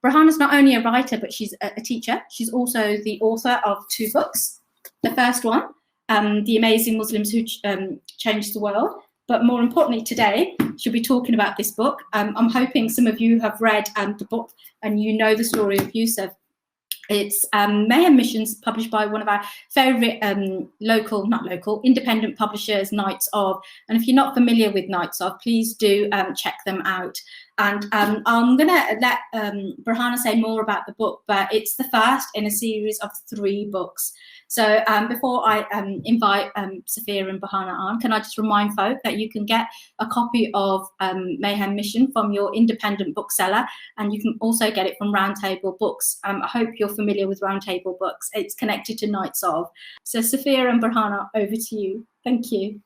Burhana's not only a writer, but she's a teacher. She's also the author of 2 books. The first one, The Amazing Muslims Who Changed the World. But more importantly, today, she'll be talking about this book. I'm hoping some of you have read the book and you know the story of Yusuf. It's Mayhem Missions, published by one of our favourite independent publishers, Knights Of. And if you're not familiar with Knights Of, please do check them out. And I'm going to let Burhana say more about the book, but it's the first in a series of 3 books. So before I invite Sofia and Burhana on, can I just remind folk that you can get a copy of Mayhem Mission from your independent bookseller, and you can also get it from Roundtable Books. I hope you're familiar with Roundtable Books. It's connected to Knights Of. So Sofia and Burhana, over to you. Thank you.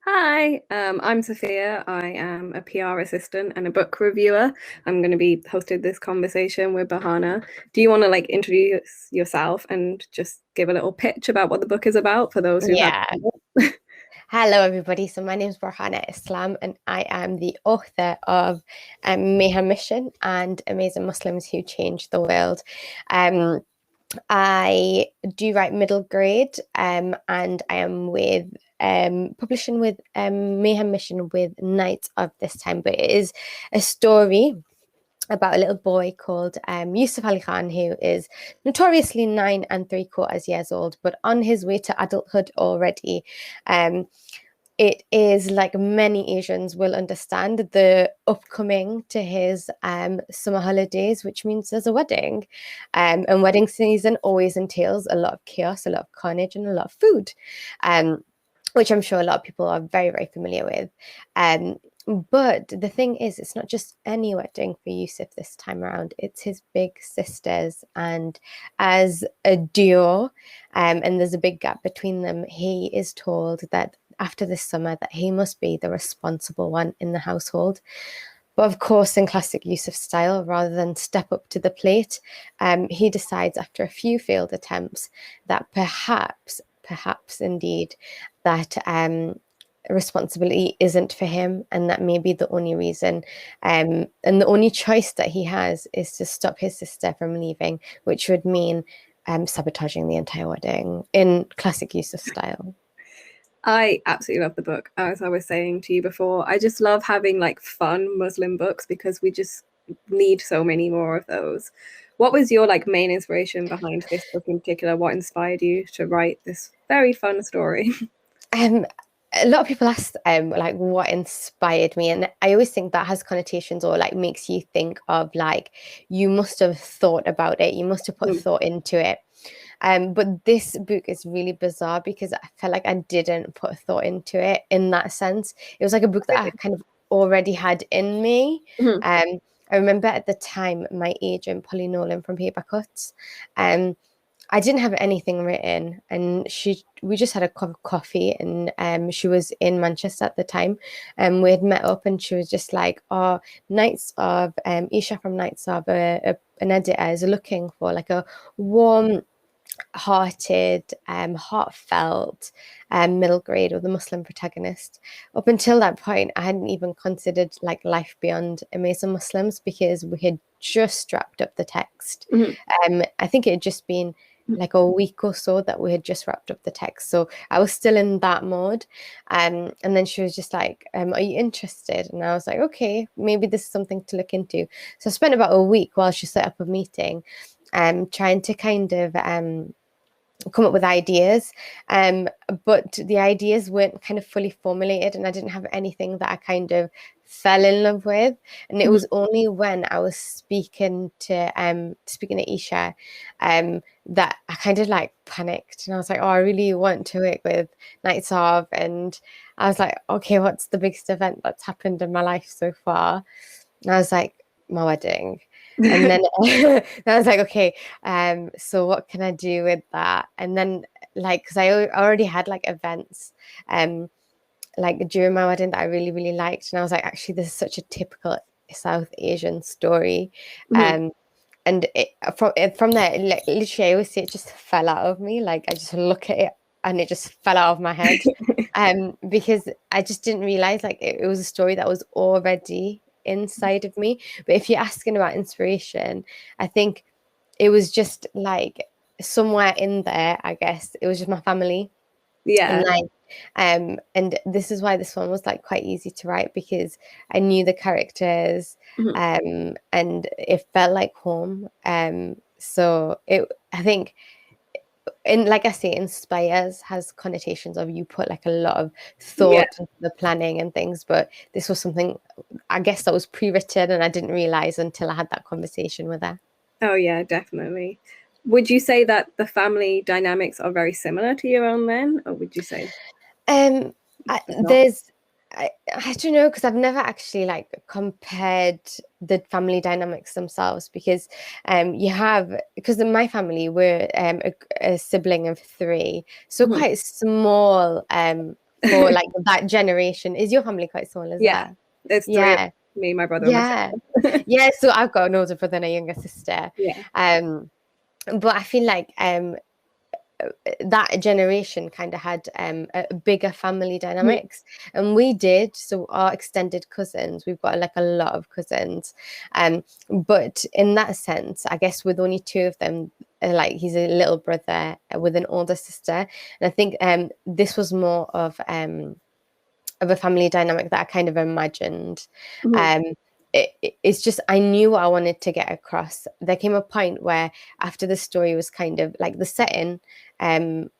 Hi, I'm Sofia. I am a PR assistant and a book reviewer. I'm going to be hosting this conversation with Burhana. Do you want to introduce yourself and just give a little pitch about what the book is about for those who haven't? Hello, everybody. So my name is Burhana Islam, and I am the author of Mayhem Mission and Amazing Muslims Who Changed the World. I do write middle grade, and I am with publishing with Mayhem Mission with Knights Of this time, but it is a story about a little boy called Yusuf Ali Khan, who is notoriously 9 3/4 years old, but on his way to adulthood already. It is, like many Asians will understand, the upcoming to his summer holidays, which means there's a wedding. And wedding season always entails a lot of chaos, a lot of carnage, and a lot of food, which I'm sure a lot of people are very, very familiar with. But the thing is, it's not just any wedding for Yusuf this time around. It's his big sister's. And as a duo, and there's a big gap between them, he is told that after this summer that he must be the responsible one in the household. But of course, in classic Yusuf style, rather than step up to the plate, he decides after a few failed attempts that perhaps indeed, that responsibility isn't for him, and that maybe the only reason and the only choice that he has is to stop his sister from leaving, which would mean sabotaging the entire wedding in classic Yusuf style. I absolutely love the book. As I was saying to you before, I just love having fun Muslim books because we just need so many more of those. What was your main inspiration behind this book in particular? What inspired you to write this very fun story? A lot of people ask what inspired me, and I always think that has connotations or makes you think of you must have thought about it, you must have put thought into it. But this book is really bizarre because I felt like I didn't put thought into it in that sense. It was like a book that I kind of already had in me. I remember at the time my agent, Polly Nolan from Paper Cuts, I didn't have anything written, and we just had a cup of coffee, and she was in Manchester at the time, and we had met up, and she was just like, "Oh, Knights Of, Isha from Knights Of, an editor, is looking for a warm-hearted, heartfelt middle grade with a Muslim protagonist." Up until that point, I hadn't even considered life beyond Amazing Muslims because we had just wrapped up the text. I think it had just been a week or so that we had just wrapped up the text, so I was still in that mode. And then she was just like, "Are you interested?" And I was like, "Okay, maybe this is something to look into." So I spent about a week while she set up a meeting, trying to kind of come up with ideas, but the ideas weren't kind of fully formulated, and I didn't have anything that I kind of fell in love with. And it was only when I was speaking to Isha that I kind of panicked, and I was like, "Oh, I really want to work with Knights Of." And I was like, "Okay, what's the biggest event that's happened in my life so far?" And I was like, "My wedding." And then I was like, "Okay, so what can I do with that?" And then because I already had events during my wedding that I really, really liked, and I was like, actually, this is such a typical South Asian story. And from there, literally, I always say it just fell out of me. I just look at it and it just fell out of my head, because I just didn't realize it was a story that was already inside of me. But if you're asking about inspiration, I think it was just like somewhere in there, I guess it was just my family. Yeah. And like and this is why this one was like quite easy to write, because I knew the characters, and it felt like home. So I think, and like I say, inspires has connotations of you put like a lot of thought into the planning and things, but this was something I guess that was pre-written and I didn't realize until I had that conversation with her. Oh yeah, definitely. Would you say that the family dynamics are very similar to your own then, or would you say there's I don't know, because I've never actually like compared the family dynamics themselves, because because in my family we're a sibling of 3, so quite small for like that generation. Is your family quite small as well? There's 3 of me, my brother, and myself. Yeah, so I've got an older brother and a younger sister. But I feel like that generation kind of had a bigger family dynamics, and we did. So our extended cousins, we've got like a lot of cousins, but in that sense, I guess with only 2 of them, like he's a little brother with an older sister, and I think this was more of a family dynamic that I kind of imagined. It's just, I knew what I wanted to get across. There came a point where after the story was kind of like the setting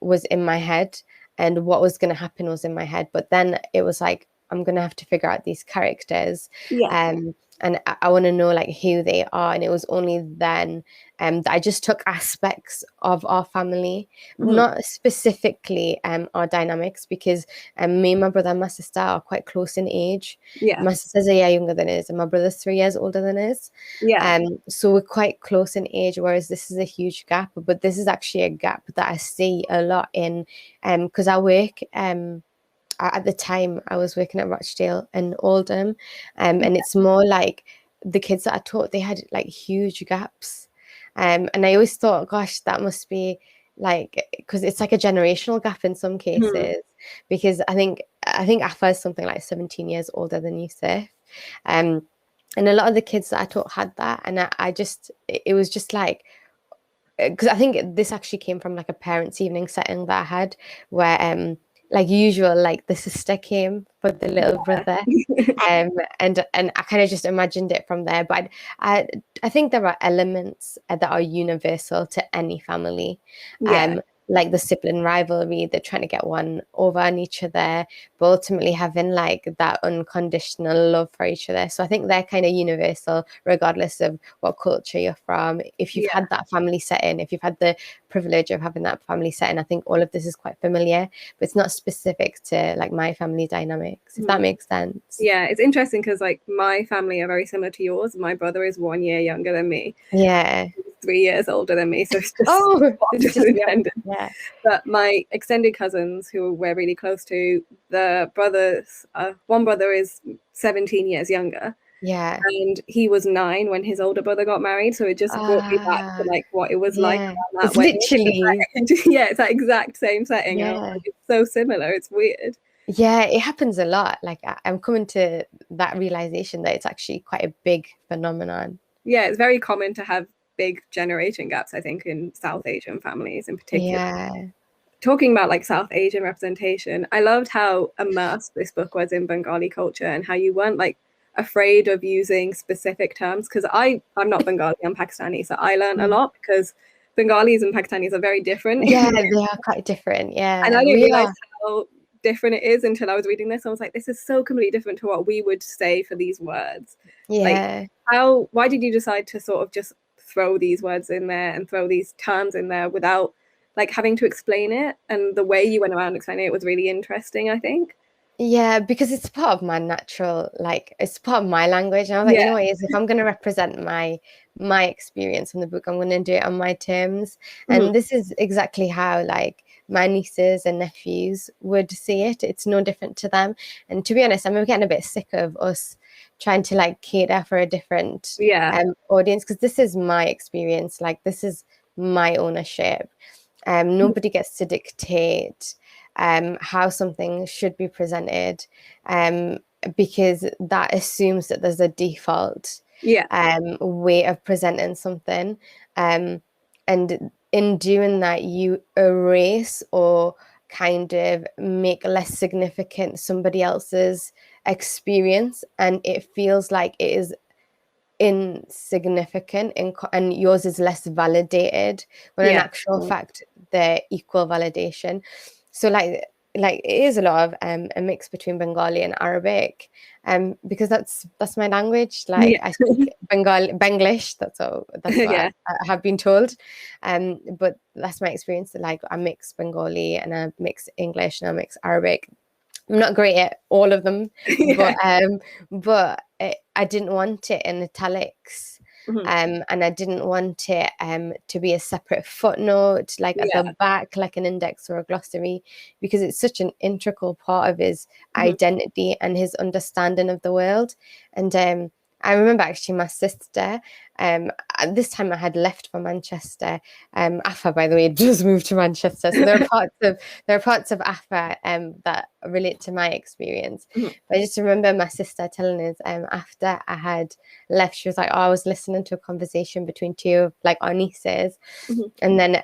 was in my head and what was going to happen was in my head. But then it was like, I'm going to have to figure out these characters. And I want to know like who they are. And it was only then that I just took aspects of our family, not specifically our dynamics, because me and my brother and my sister are quite close in age. My sister's a year younger than us, and my brother's 3 years older than us. So we're quite close in age, whereas this is a huge gap. But this is actually a gap that I see a lot in, because I work at the time I was working at Rochdale and Oldham, and it's more like the kids that I taught, they had like huge gaps, and I always thought, gosh, that must be like, because it's like a generational gap in some cases, because I think Afa is something like 17 years older than Yusuf, and a lot of the kids that I taught had that, and it was just like, because I think this actually came from like a parents' evening setting that I had, where like usual, like the sister came for the little brother, and I kind of just imagined it from there. But I think there are elements that are universal to any family, like the sibling rivalry, they're trying to get one over on each other, but ultimately having like that unconditional love for each other. So I think they're kind of universal, regardless of what culture you're from. If you've had that family setting, if you've had the privilege of having that family setting, I think all of this is quite familiar, but it's not specific to like my family dynamics, if that makes sense. Yeah, it's interesting because like my family are very similar to yours. My brother is 1 year younger than me. Yeah. 3 years older than me, so it's just But my extended cousins, who we're really close to, the brothers, one brother is 17 years younger, and he was 9 when his older brother got married, so it just brought me back to like what it was like around that it's wedding. literally it's that exact same setting, and like, it's so similar, it's weird. It happens a lot. Like I'm coming to that realization that it's actually quite a big phenomenon. It's very common to have big generation gaps, I think, in South Asian families in particular. Talking about like South Asian representation, I loved how immersed this book was in Bengali culture and how you weren't like afraid of using specific terms, because I'm not Bengali, I'm Pakistani, so I learned a lot because Bengalis and Pakistanis are very different. They are quite different. And I didn't realize how different it is until I was reading this. I was like, this is so completely different to what we would say for these words. Like, why did you decide to sort of just throw these words in there and throw these terms in there without like having to explain it? And the way you went around explaining it was really interesting, I think. Because it's part of my natural, like it's part of my language. And I was like, you know what, if I'm going to represent my experience in the book, I'm going to do it on my terms. And this is exactly how like my nieces and nephews would see it. It's no different to them. And to be honest, I'm getting a bit sick of us trying to like cater for a different audience, because this is my experience, like this is my ownership. Nobody gets to dictate how something should be presented. because that assumes that there's a default way of presenting something, and in doing that you erase or kind of make less significant somebody else's experience, and it feels like it is insignificant and yours is less validated, when in actual fact they're equal validation. So like it is a lot of a mix between Bengali and Arabic, because that's my language. Like I speak Benglish, that's what I have been told, but that's my experience. Like I mix Bengali and I mix English and I mix Arabic. I'm not great at all of them, but I didn't want it in italics, and I didn't want it to be a separate footnote, like at the back, like an index or a glossary, because it's such an integral part of his identity and his understanding of the world. And I remember actually my sister, at this time I had left for Manchester. Afa, by the way, just moved to Manchester. So there are parts of Afa that relate to my experience. But I just remember my sister telling us after I had left, she was like, "Oh, I was listening to a conversation between two of like our nieces," and then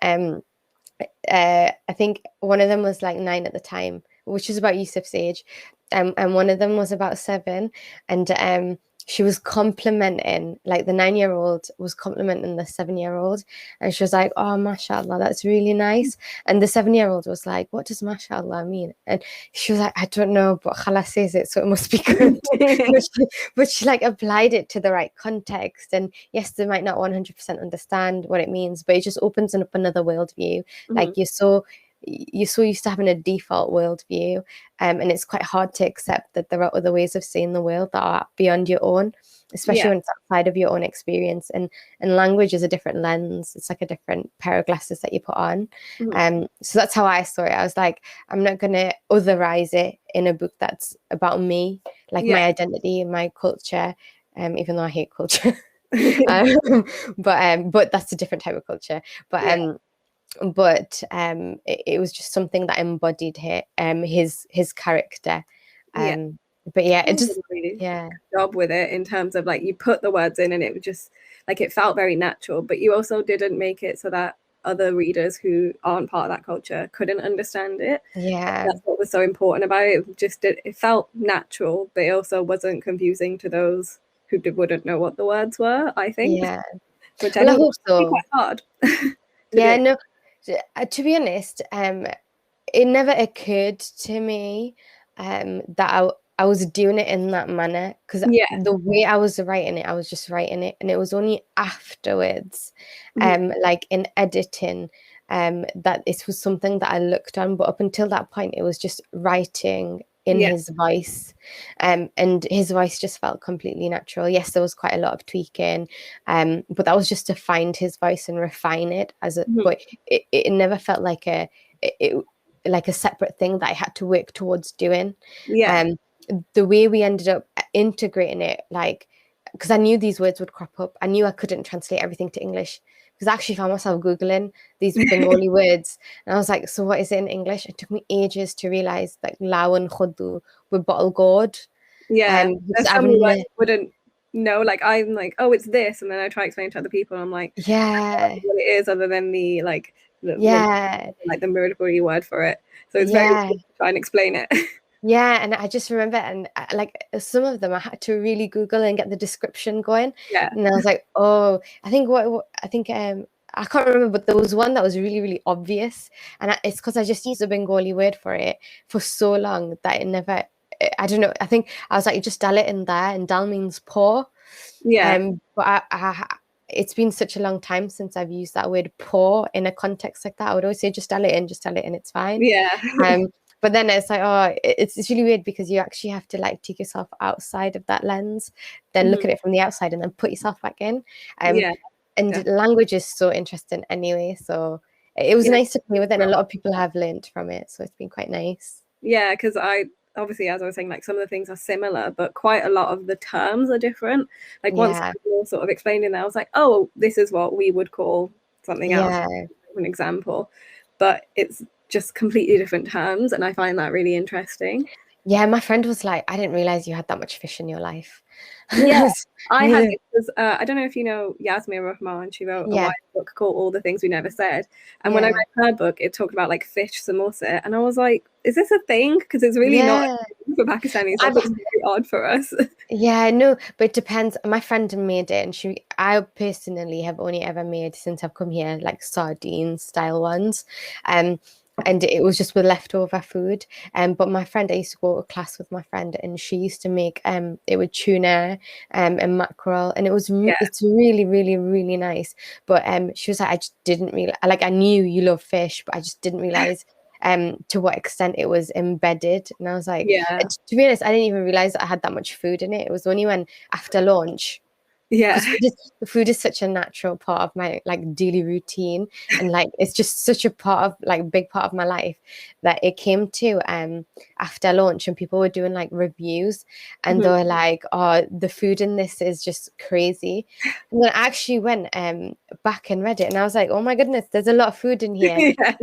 I think one of them was like 9 at the time, which is about Yusuf's age, and one of them was about 7, and she was complimenting, like the 9-year-old was complimenting the 7-year-old, and she was like, "Oh, mashallah, that's really nice." And the 7-year-old was like, "What does mashallah mean?" And she was like, "I don't know, but Khala says it, so it must be good." but she like applied it to the right context, and yes, they might not 100% understand what it means, but it just opens up another worldview. Like you're so used to having a default worldview, and it's quite hard to accept that there are other ways of seeing the world that are beyond your own, especially when it's outside of your own experience. And language is a different lens. It's like a different pair of glasses that you put on. So that's how I saw it. I was like, I'm not going to otherize it in a book that's about me, like my identity and my culture, even though I hate culture. But that's a different type of culture. But it was just something that embodied his character. But it just really job with it in terms of like you put the words in and it was just like it felt very natural, but you also didn't make it so that other readers who aren't part of that culture couldn't understand it. That's what was so important about it. It felt natural, but it also wasn't confusing to those who wouldn't know what the words were, I think. Which I know is quite hard. To be honest, it never occurred to me that I was doing it in that manner, because the way I was writing it, I was just writing it, and it was only afterwards, like in editing, that this was something that I looked on. But up until that point, it was just writing in his voice, and his voice just felt completely natural. Yes, there was quite a lot of tweaking, but that was just to find his voice and refine it as a but it never felt like a separate thing that I had to work towards doing. The way we ended up integrating it, like, because I knew these words would crop up, I knew I couldn't translate everything to English, because I actually found myself Googling these Bengali words, and I was like, so what is it in English? It took me ages to realize like law and khudu were bottle gourd. There's so many words I wouldn't know. Like I'm like, oh, it's this, and then I try to explain to other people, and I'm like, I don't know what it is other than the the military word for it. So it's very difficult to try and explain it. And I just remember, and like some of them I had to really Google and get the description going. And I was like, oh, I think I can't remember, but there was one that was really, really obvious, and it's because I just used a Bengali word for it for so long that it never, I don't know, I think I was like, just dal it in there, and dal means pour. But it's been such a long time since I've used that word pour in a context like that. I would always say just dal it in, it's fine. But then it's like, oh, it's really weird, because you actually have to like take yourself outside of that lens, then look at it from the outside, and then put yourself back in. And language is so interesting anyway. So it was nice to play with it, and a lot of people have learned from it. So it's been quite nice. Yeah, because obviously, as I was saying, like some of the things are similar, but quite a lot of the terms are different. Like once people sort of explained it, I was like, oh, this is what we would call something else, an example. But it's just completely different terms, and I find that really interesting. Yeah, my friend was like, I didn't realize you had that much fish in your life. Yeah, I had Yeah. it because I don't know if you know Yasmin Rahman. She wrote a Yeah. YA book called All the Things We Never Said. And when I Yeah. read her book, it talked about like fish samosa. And I was like, is this a thing? Because it's really not Yeah. a thing for Pakistanis. So I've, it's very odd for us. yeah, no, but it depends. My friend made it, and I personally have only ever made since I've come here, like sardine style ones. And it was just with leftover food. But my friend, I used to go to class with my friend, and she used to make it with tuna and mackerel, and Yeah. it's really, really, really nice. But she was like, I just didn't really like. I knew you love fish, but I just didn't realize to what extent it was embedded. And I was like, Yeah. to be honest, I didn't even realize that I had that much food in it. It was only when after lunch, Yeah. because food is such a natural part of my like daily routine, and like it's just such a part of like big part of my life, that it came to after lunch, and people were doing like reviews, and they were like, oh, the food in this is just crazy. And then I actually went back and read it, and I was like, oh my goodness, there's a lot of food in here. Yeah.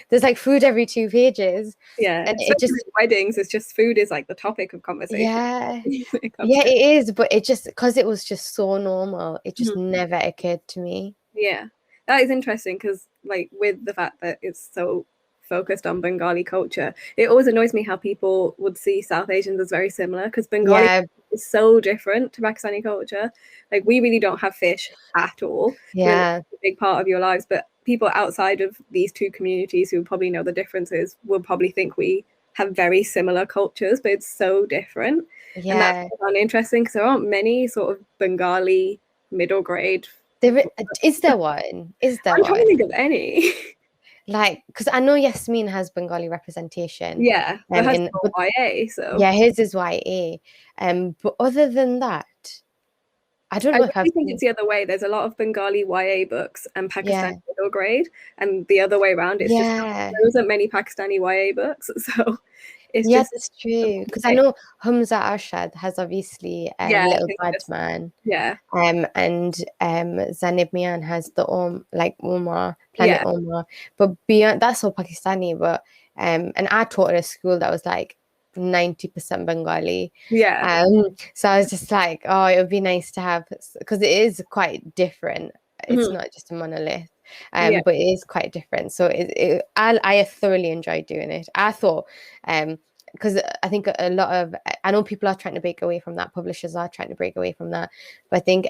There's like food every 2 pages. Yeah. And Especially it just, with weddings, it's just food is like the topic of conversation. yeah. It comes Yeah, to. it is, but it just, because it was just so normal, it just never occurred to me. Yeah, that is interesting because, like, with the fact that it's so focused on Bengali culture, it always annoys me how people would see South Asians as very similar because Bengali Yeah, is so different to Pakistani culture. Like, we really don't have fish at all. yeah, It's a big part of your lives, but people outside of these two communities who probably know the differences will probably think we have very similar cultures, but it's so different. And that's yeah. interesting because there aren't many sort of Bengali middle grade. Is there one? Is there I'm trying to one? think of any. Like, because I know Yasmin has Bengali representation. Yeah, but has But no YA, so yeah, his is YA. But other than that, I don't I know if I've really think seen. it's the other way. There's a lot of Bengali YA books and Yeah, Pakistani middle grade, and the other way around. It's just yeah. there isn't many Pakistani YA books, so it's Yeah, just that's true. Because I know Hamza Arshad has obviously yeah, Little just, Badman. yeah, And Zanib Mian has the like Omar, Planet yeah, Omar. But beyond that's all Pakistani. But and I taught at a school that was like 90% Bengali. yeah. So I was just like, oh, it would be nice to have, because it is quite different. It's Mhm. not just a monolith. Yeah. But it is quite different. So I thoroughly enjoyed doing it. I thought because I think a lot of, I know people are trying to break away from that, publishers are trying to break away from that, but I think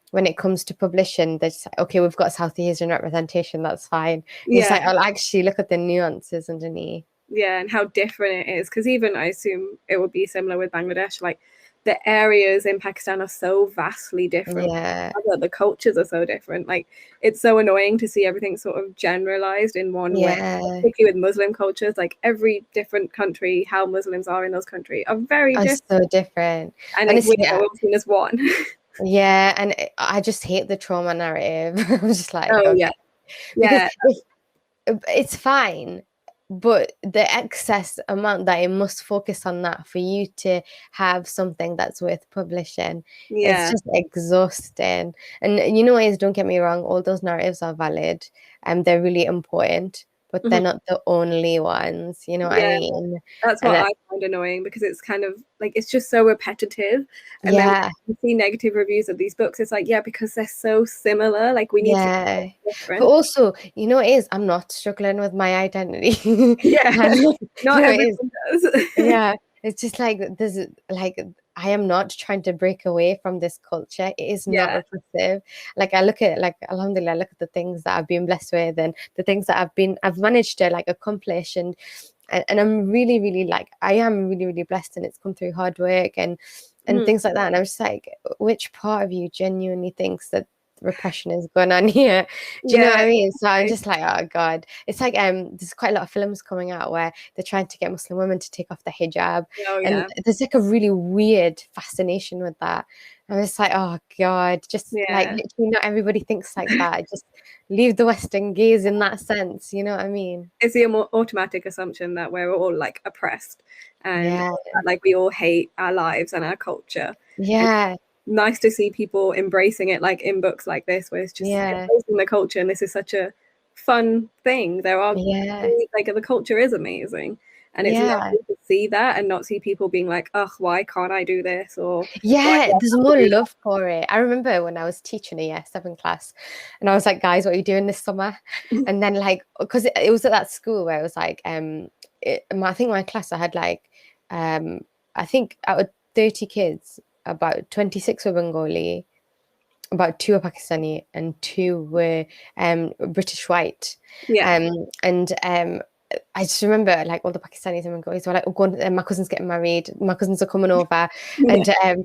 when it comes to publishing, they're just like, okay, we've got South Asian representation, that's fine. It's like, I'll actually look at the nuances underneath. Yeah, and how different it is, because even I assume it would be similar with Bangladesh. Like, the areas in Pakistan are so vastly different. Yeah, The cultures are so different. Like, it's so annoying to see everything sort of generalized in one way, yeah, particularly with Muslim cultures. Like, every different country, how Muslims are in those countries are very are different, so different. and Honestly, we're seen as one. yeah, and I just hate the trauma narrative. I'm just like, Oh okay, yeah, because yeah, it's fine, but the excess amount that it must focus on that for you to have something that's worth publishing, it's yeah. just exhausting. And you know, is, don't get me wrong, all those narratives are valid and they're really important, but they're Mhm. not the only ones, you know what I Yeah. mean? That's And what I find annoying, because it's kind of like, it's just so repetitive. And then when yeah, you see negative reviews of these books, it's like, yeah, because they're so similar. Like, we need yeah. something But different. also, you know, it is, I'm not struggling with my identity. Yeah, You not know, it is. everyone does. Yeah, it's just like there's like, I am not trying to break away from this culture. It is not Yeah. repressive. Like, I look at, like, alhamdulillah, I look at the things that I've been blessed with and the things that I've managed to like accomplish, and I'm really, really, like, I am really, really blessed, and it's come through hard work and things like that. And I'm just like, which part of you genuinely thinks that repression is going on here? Do you know what I mean? So I'm just like, oh God. It's like there's quite a lot of films coming out where they're trying to get Muslim women to take off the hijab. Oh, And yeah. there's like a really weird fascination with that. And it's like, oh God, just like, Yeah. literally not everybody thinks like that. Just leave the Western gaze in that sense, you know what I mean? It's the more automatic assumption that we're all like oppressed, and Yeah. like we all hate our lives and our culture. Yeah. Nice to see people embracing it, like in books like this, where it's just embracing the culture, and this is such a fun thing. There are Yeah. like, the culture is amazing, And it's lovely to see that and not see people being like, oh, why can't I do this? Or there's more love for it. I remember when I was teaching a year 7 class and I was like, guys, what are you doing this summer? And then like, because it was at that school where it was like, I think my class, I had like, I think out of 30 kids, about 26 were Bengali, about 2 were Pakistani, and 2 were British white. And I just remember like all the Pakistanis and Bengalis were like, oh, go on, my cousin's getting married, my cousins are coming over. And I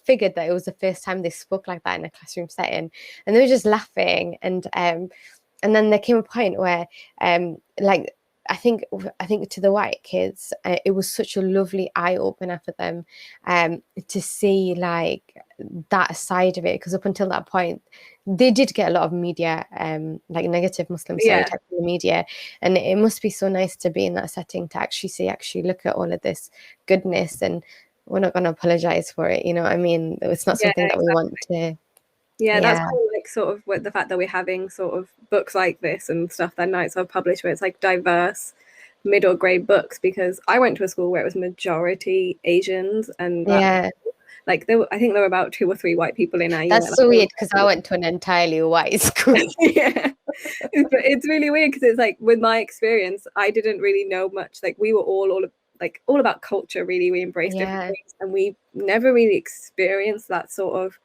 figured that it was the first time they spoke like that in a classroom setting, and they were just laughing. And then there came a point where like I think to the white kids, it was such a lovely eye opener for them to see like that side of it, because up until that point they did get a lot of media, like negative Muslim stereotypes in the media, and it must be so nice to be in that setting to actually look at all of this goodness, and we're not going to apologize for it, you know what I mean? It's not something that we want to. That's kind of like sort of with the fact that we're having sort of books like this and stuff that Nights have published, where it's like diverse middle grade books, because I went to a school where it was majority Asians, and like I think there were about 2 or 3 white people in our year. That's so weird, because I went to an entirely white school. It's really weird, because it's like with my experience, I didn't really know much. Like we were all about culture, really. We embraced different things, and we never really experienced that sort of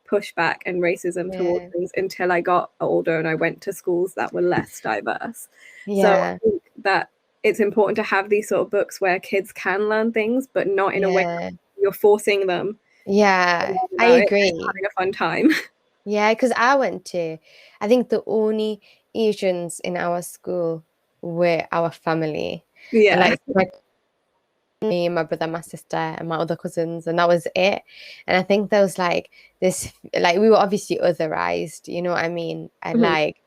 pushback and racism towards things until I got older and I went to schools that were less diverse. So I think that it's important to have these sort of books where kids can learn things, but not in a way that you're forcing them. I agree. Having a fun time. Because I think the only Asians in our school were our family. Like me, my brother, my sister, and my other cousins, and that was it. And I think there was like this, like we were obviously otherized, you know what I mean? And like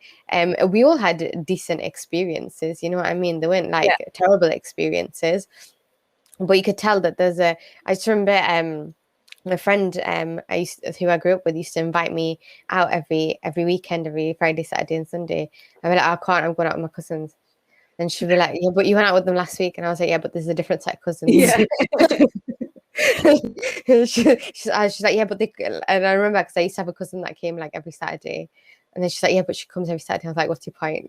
we all had decent experiences, you know what I mean? They weren't like terrible experiences, but you could tell that I just remember my friend who I grew up with used to invite me out every weekend, every Friday, Saturday, and Sunday. I'd be like, I can't, I'm going out with my cousins. And she'd be like, yeah, but you went out with them last week. And I was like, yeah, but there's a different set of cousins. She's like, yeah, but and I remember, because I used to have a cousin that came like every Saturday. And then she's like, yeah, but she comes every Saturday. I was like, what's your point?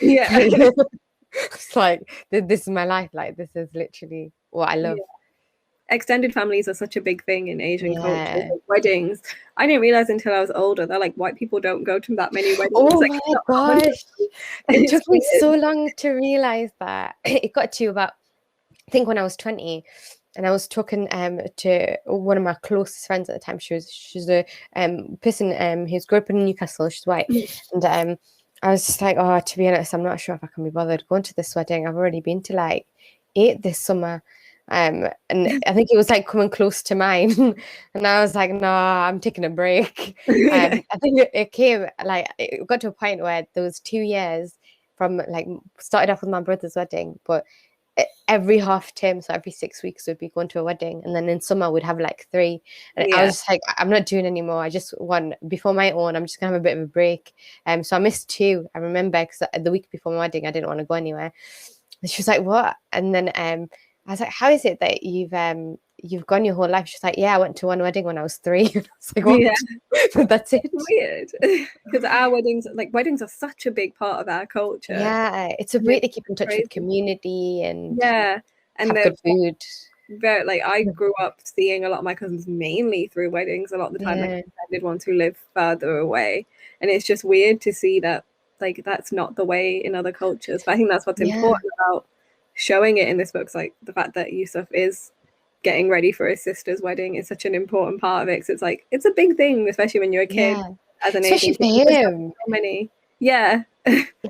It's like, this is my life. Like, this is literally what I love. Extended families are such a big thing in Asian culture. Like weddings, I didn't realize until I was older that like white people don't go to that many weddings. Oh my gosh, it took me so long to realize that. It got to about, I think, when I was 20, and I was talking to one of my closest friends at the time. She's a person who's grew up in Newcastle. She's white, and I was just like, oh, to be honest, I'm not sure if I can be bothered going to this wedding. I've already been to like 8 this summer. And I think it was like coming close to mine, and I was like, no, I'm taking a break. I think it got to a point where there was 2 years from like, started off with my brother's wedding, but every half term, so every 6 weeks we'd be going to a wedding, and then in summer we'd have like 3, and I was just like, I'm not doing anymore. I just want, before my own, I'm just gonna have a bit of a break. So I missed 2. I remember, because the week before my wedding I didn't want to go anywhere, and she was like, what? And then I was like, how is it that you've gone your whole life? She's like, yeah, I went to one wedding when I was 3. I was like, what? That's it. Weird, because our weddings are such a big part of our culture. It's a way to keep in touch with community and and have good food. Very, like, I grew up seeing a lot of my cousins mainly through weddings. A lot of the time, like, extended ones who live further away, and it's just weird to see that like that's not the way in other cultures. But I think that's what's important about showing it in this book. Like the fact that Yusuf is getting ready for his sister's wedding is such an important part of it, because it's like, it's a big thing, especially when you're a kid, as an Asian. Especially for him. So many.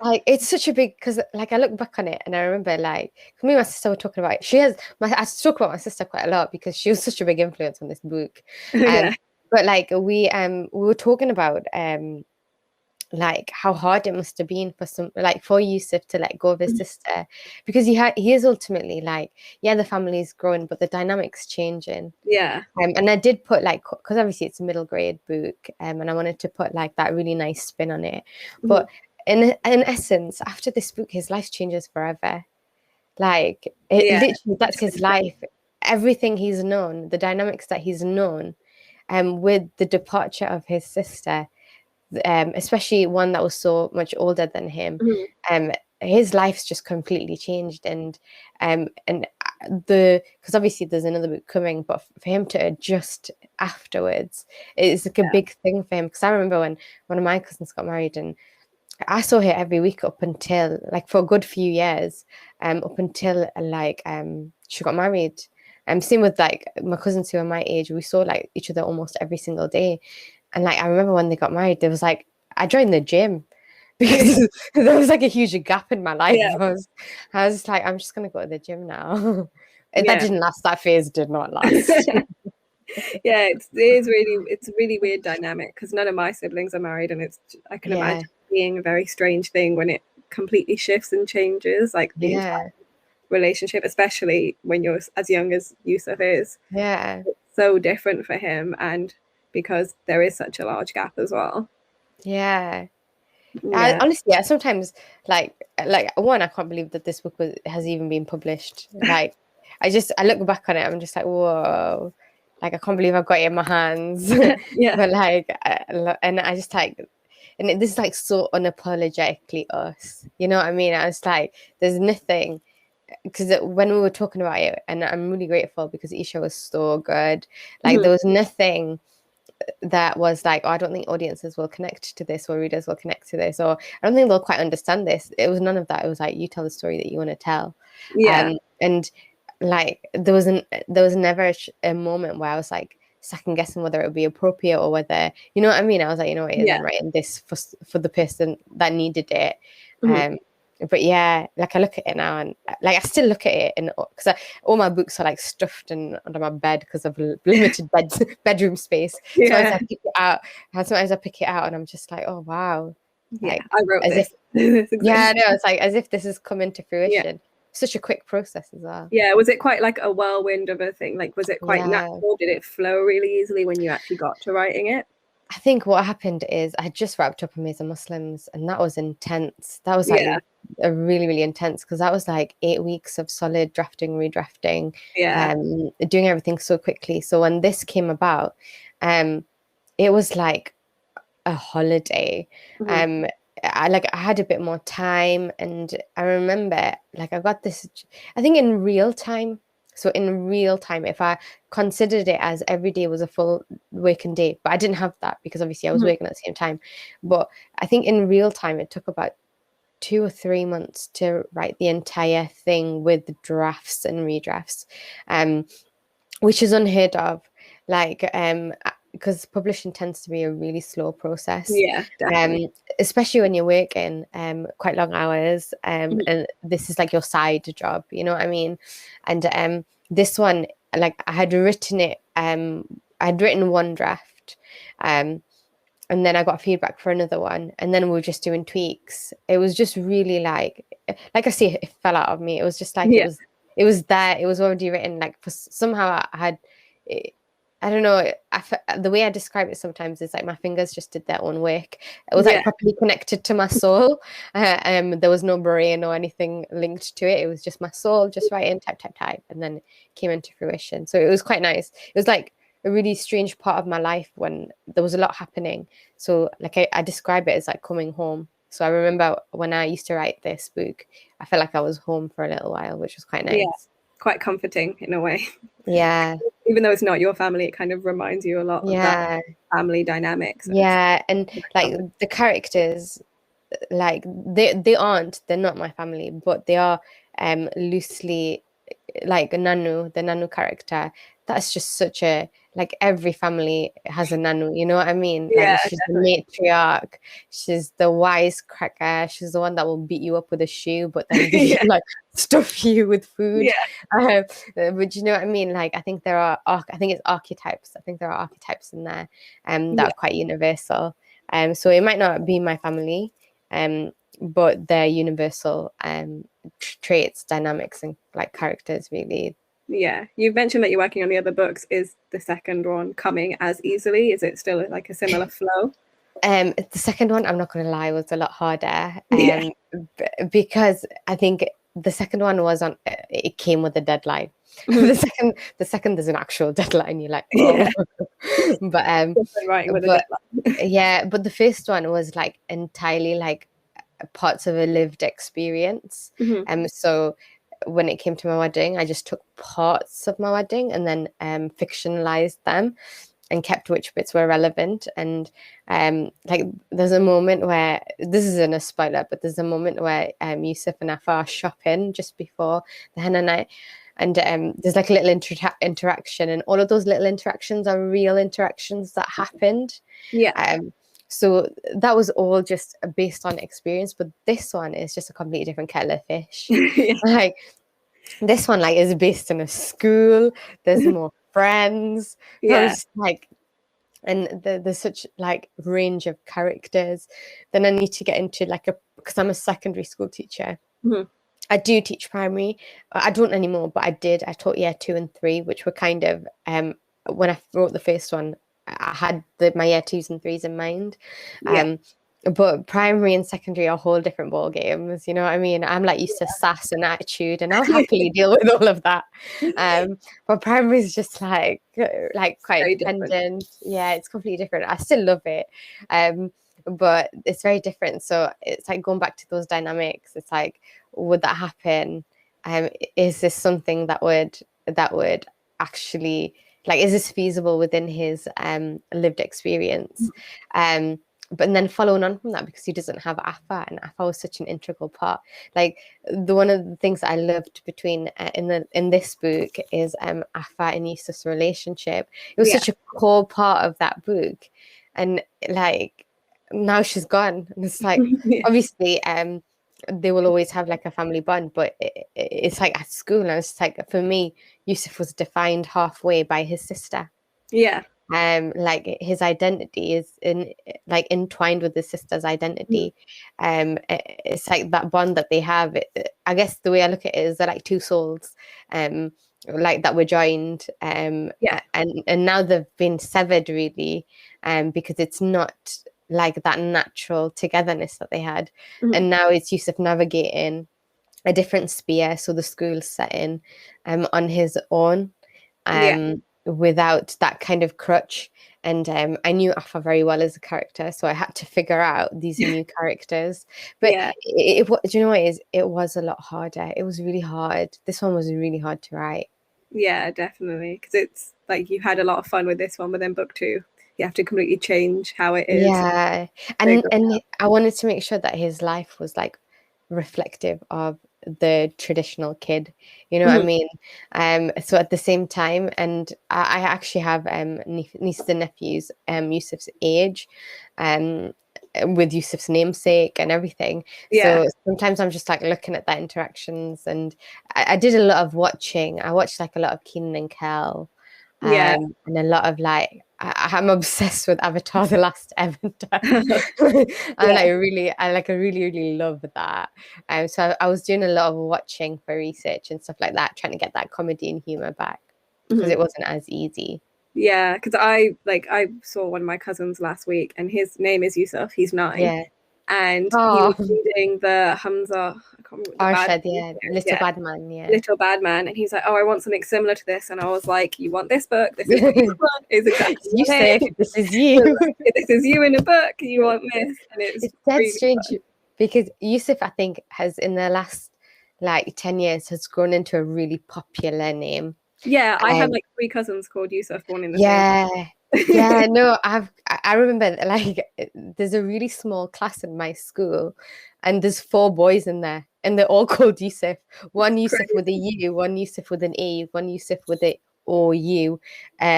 Like, it's such a big, because like I look back on it and I remember like, me and my sister were talking about it. I talk about my sister quite a lot because she was such a big influence on this book. But like we were talking about like how hard it must have been for Yusuf to let go of his sister, because he is ultimately like, the family's growing, but the dynamics changing. And I did put like, because obviously it's a middle grade book, and I wanted to put like that really nice spin on it, but in essence, after this book, his life changes forever. Like literally, that's his life. Everything he's known, the dynamics that he's known, with the departure of his sister, especially one that was so much older than him, his life's just completely changed. And because obviously there's another book coming, but for him to adjust afterwards, it's like a big thing for him. Because I remember when one of my cousins got married, and I saw her every week up until like for a good few years, up until like she got married. Same with like my cousins who are my age, we saw like each other almost every single day. And like I remember when they got married, there was like I joined the gym because there was like a huge gap in my life. I was just like, I'm just gonna go to the gym now. That didn't last. That phase did not last. It's a really weird dynamic because none of my siblings are married, and I can imagine being a very strange thing when it completely shifts and changes, like the entire relationship, especially when you're as young as Yusuf is. It's so different for him, and because there is such a large gap as well. Honestly, sometimes like one, I can't believe that this book has even been published. Like I look back on it, I'm just like, whoa, like I can't believe I've got it in my hands. But like and I just like, and this is like so unapologetically us, you know what I mean? I was like, there's nothing, because when we were talking about it, and I'm really grateful because Isha was so good, like there was nothing that was like, oh, I don't think audiences will connect to this, or readers will connect to this, or I don't think they'll quite understand this. It was none of that. It was like, you tell the story that you want to tell. And like there was never a moment where I was like second guessing whether it would be appropriate or whether, you know what I mean? I was like, you know what, I'm writing this for the person that needed it. But like I look at it now, and like I still look at it, and because all my books are like stuffed and under my bed because of limited bedroom space. Sometimes I pick it out and I'm just like, oh wow, like, I wrote this. It's like as if this has come into fruition. Such a quick process as well. Was it quite like a whirlwind of a thing? Like, was it quite natural? Did it flow really easily when you actually got to writing it? I think what happened is I had just wrapped up Amazing Muslims, and that was intense. That was like a really, really intense, because that was like 8 weeks of solid drafting, redrafting, doing everything so quickly. So when this came about, it was like a holiday. I had a bit more time, and I remember like I got this, I think in real time. So in real time, if I considered it as every day was a full working day, but I didn't have that because obviously I was working at the same time. But I think in real time, it took about 2 or 3 months to write the entire thing with drafts and redrafts, which is unheard of. Like, because publishing tends to be a really slow process. Definitely. Especially when you're working quite long hours, and this is like your side job, you know what I mean? And this one, like I had written it, I'd written one draft, and then I got feedback for another one, and then we were just doing tweaks. It was just really like I say, it fell out of me. It was just like it was there. It was already written. Like somehow I had. I don't know. The way I describe it sometimes is like my fingers just did their own work. It was like properly connected to my soul. There was no brain or anything linked to it. It was just my soul, just writing, type, and then it came into fruition. So it was quite nice. It was like a really strange part of my life when there was a lot happening. So like I describe it as like coming home. So I remember when I used to write this book, I felt like I was home for a little while, which was quite nice. Quite comforting in a way. Even though it's not your family, it kind of reminds you a lot of that family dynamics. And like the characters, like they're not my family, but they are loosely like the Nanu character. That's just such a, like every family has a Nanu, you know what I mean? Like she's the matriarch, she's the wisecracker, she's the one that will beat you up with a shoe, but then like stuff you with food. But you know what I mean? Like I think there are it's archetypes. I think there are archetypes in there that are quite universal. So it might not be my family, but they're universal traits, dynamics, and like characters really. You've mentioned that you're working on the other books. Is the second one coming as easily? Is it still like a similar flow? The second one, I'm not going to lie, was a lot harder. Yeah. Because I think the second one was on. It came with a deadline. Mhm. The second, there's an actual deadline. You're like, Yeah. but Writing with a but deadline. yeah, but the first one was like entirely like parts of a lived experience. Mhm. So when it came to my wedding, I just took parts of my wedding and then fictionalized them and kept which bits were relevant. And like there's a moment where, this isn't a spoiler, but there's a moment where Yusuf and Afa are shopping just before the henna night, and there's like a little interaction, and all of those little interactions are real interactions that happened. Yeah. So that was all just based on experience, but this one is just a completely different kettle of fish. Yeah. Like this one like is based in a school, there's more friends, Yeah. there's like, and there's such like range of characters. Then I need to get into like because I'm a secondary school teacher. Mhm. I do teach primary. I don't anymore, but I taught year 2 and 3, which were kind of when I wrote the first one, I had my year 2s and 3s in mind. Yeah. But primary and secondary are whole different ball games, you know what I mean? I'm like used to sass and attitude, and I'll happily deal with all of that. But primary is just like quite Very independent. different. Yeah, it's completely different. I still love it. But it's very different. So it's like going back to those dynamics. It's like, would that happen? Is this something that would actually, like, is this feasible within his lived experience? But then following on from that, because he doesn't have Afa, and Afa was such an integral part. Like one of the things that I loved between in this book is Afa and Yusuf's relationship. It was such a core part of that book, and like now she's gone, and it's like obviously they will always have like a family bond, but it's like at school, and it's like for me, Yusuf was defined halfway by his sister. Yeah. Like his identity is entwined with his sister's identity. It's like that bond that they have. I guess the way I look at it is they're like two souls, like that were joined. And now they've been severed really, because it's not like that natural togetherness that they had. And now it's Yusuf navigating a different sphere, so the school's setting on his own. Without that kind of crutch. And I knew Afa very well as a character, so I had to figure out these new characters. But do you know what it is? It was a lot harder. It was really hard. This one was really hard to write. Yeah, definitely. Because it's like you had a lot of fun with this one, but then book 2, you have to completely change how it is. Yeah. And I wanted to make sure that his life was like reflective of the traditional kid, you know what I mean? So at the same time, and I actually have nieces and nephews Yusuf's age, with Yusuf's namesake and everything. So sometimes I'm just like looking at that interactions, and I did a lot of watching. I watched like a lot of Kenan and Kel, and a lot of like I'm obsessed with Avatar: The Last Airbender. I really love that. So I was doing a lot of watching for research and stuff like that, trying to get that comedy and humor back, because it wasn't as easy. Yeah, because I saw one of my cousins last week, and his name is Yusuf. He's 9, and he was reading the Hamza. I can't remember Little Bad Man. Little Bad Man, and he's like, "Oh, I want something similar to this," and I was like, "You want this book? This is what you want. It's exactly Yusuf. This is you. This is you in a book. You want this?" And it's dead really strange fun. because Yusuf, I think, has in the last like 10 years has grown into a really popular name. Yeah, I have like 3 cousins called Yusuf, born in the same. Yeah, no, I remember like there's a really small class in my school, and there's 4 boys in there, and they're all called Yusuf. One Yusuf with a U, one Yusuf with an A, one Yusuf with a O-U,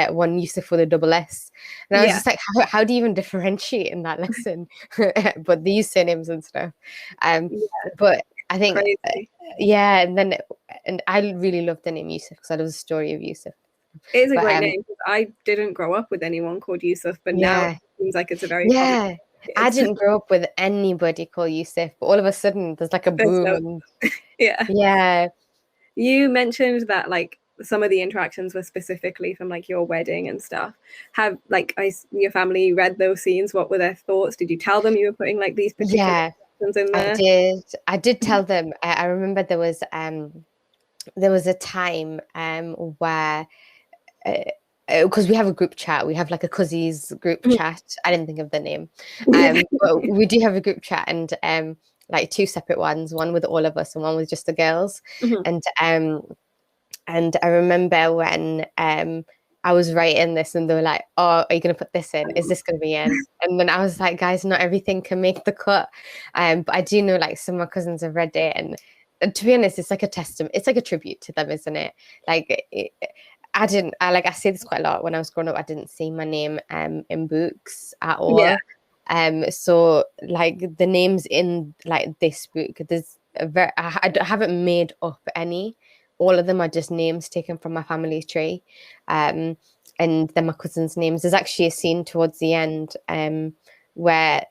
one Yusuf with a double S. And I was just like, how do you even differentiate in that lesson? But they use surnames and stuff. But I think, and I really love the name Yusuf because I love the story of Yusuf. It is a great name. I didn't grow up with anyone called Yusuf, but now it seems like it's a very popular. I didn't grow up with anybody called Yusuf, but all of a sudden there's like a boom. Yeah. You mentioned that like some of the interactions were specifically from like your wedding and stuff. Have like your family read those scenes? What were their thoughts? Did you tell them you were putting like these particular interactions in there? I did tell them. I remember there was a time where because we have a group chat, we have like a cousins group chat. I didn't think of the name, but we do have a group chat, and like two separate ones, one with all of us and one with just the girls. And I remember when I was writing this and they were like, oh, are you going to put this in? Is this going to be in? And then I was like, guys, not everything can make the cut. But I do know like some of my cousins have read it. And to be honest, it's like a testament. It's like a tribute to them, isn't it? Like, I say this quite a lot. When I was growing up, I didn't see my name in books at all. Yeah. So like the names in like this book, I haven't made up any. All of them are just names taken from my family tree. And then my cousin's names. There's actually a scene towards the end where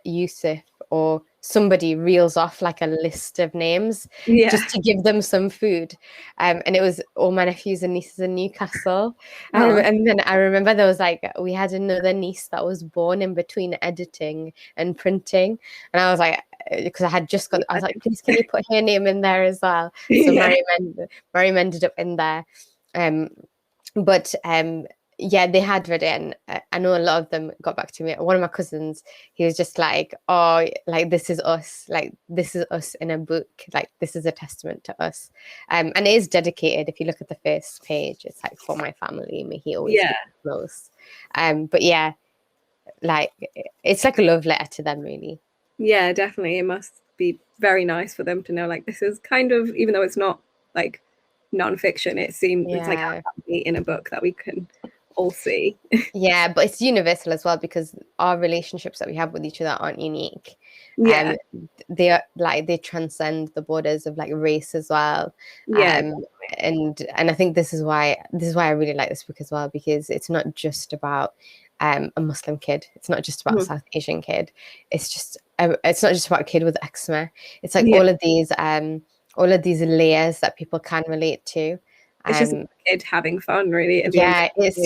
Yusuf or somebody reels off like a list of names just to give them some food. And it was all my nephews and nieces in Newcastle. And then I remember there was like, we had another niece that was born in between editing and printing. And I was like, because I was like, please can you put her name in there as well? So Mariam ended up in there. But they had read it, and I know a lot of them got back to me. One of my cousins, he was just like, oh, like this is us, like this is us in a book, like this is a testament to us. And it is dedicated. If you look at the first page, it's like for my family, may he always be close. But yeah, like it's like a love letter to them, really. Yeah, definitely. It must be very nice for them to know, like, this is kind of, even though it's not like non-fiction, it's like a family in a book that we can all see. Yeah, but it's universal as well, because our relationships that we have with each other aren't unique. They are like, they transcend the borders of like race as well. And I think this is why I really like this book as well, because it's not just about a Muslim kid. It's not just about a South Asian kid. It's not just about a kid with eczema. It's like all of these layers that people can relate to. It's just a kid having fun, really. It's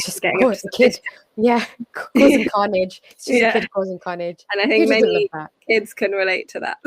just a kid. Yeah, causing carnage. It's just a kid causing carnage. And I think many kids can relate to that.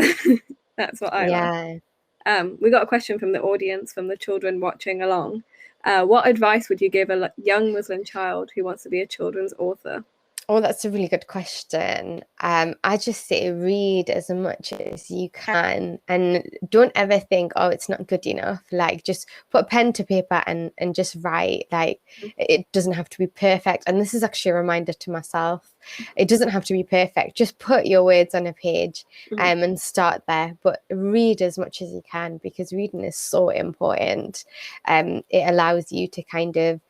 That's what I love. We got a question from the audience, from the children watching along. What advice would you give a young Muslim child who wants to be a children's author? Oh, that's a really good question. I just say read as much as you can, and don't ever think, oh, it's not good enough. Like, just put pen to paper and just write. Like, it doesn't have to be perfect. And this is actually a reminder to myself. It doesn't have to be perfect. Just put your words on a page and start there. But read as much as you can, because reading is so important. It allows you to kind of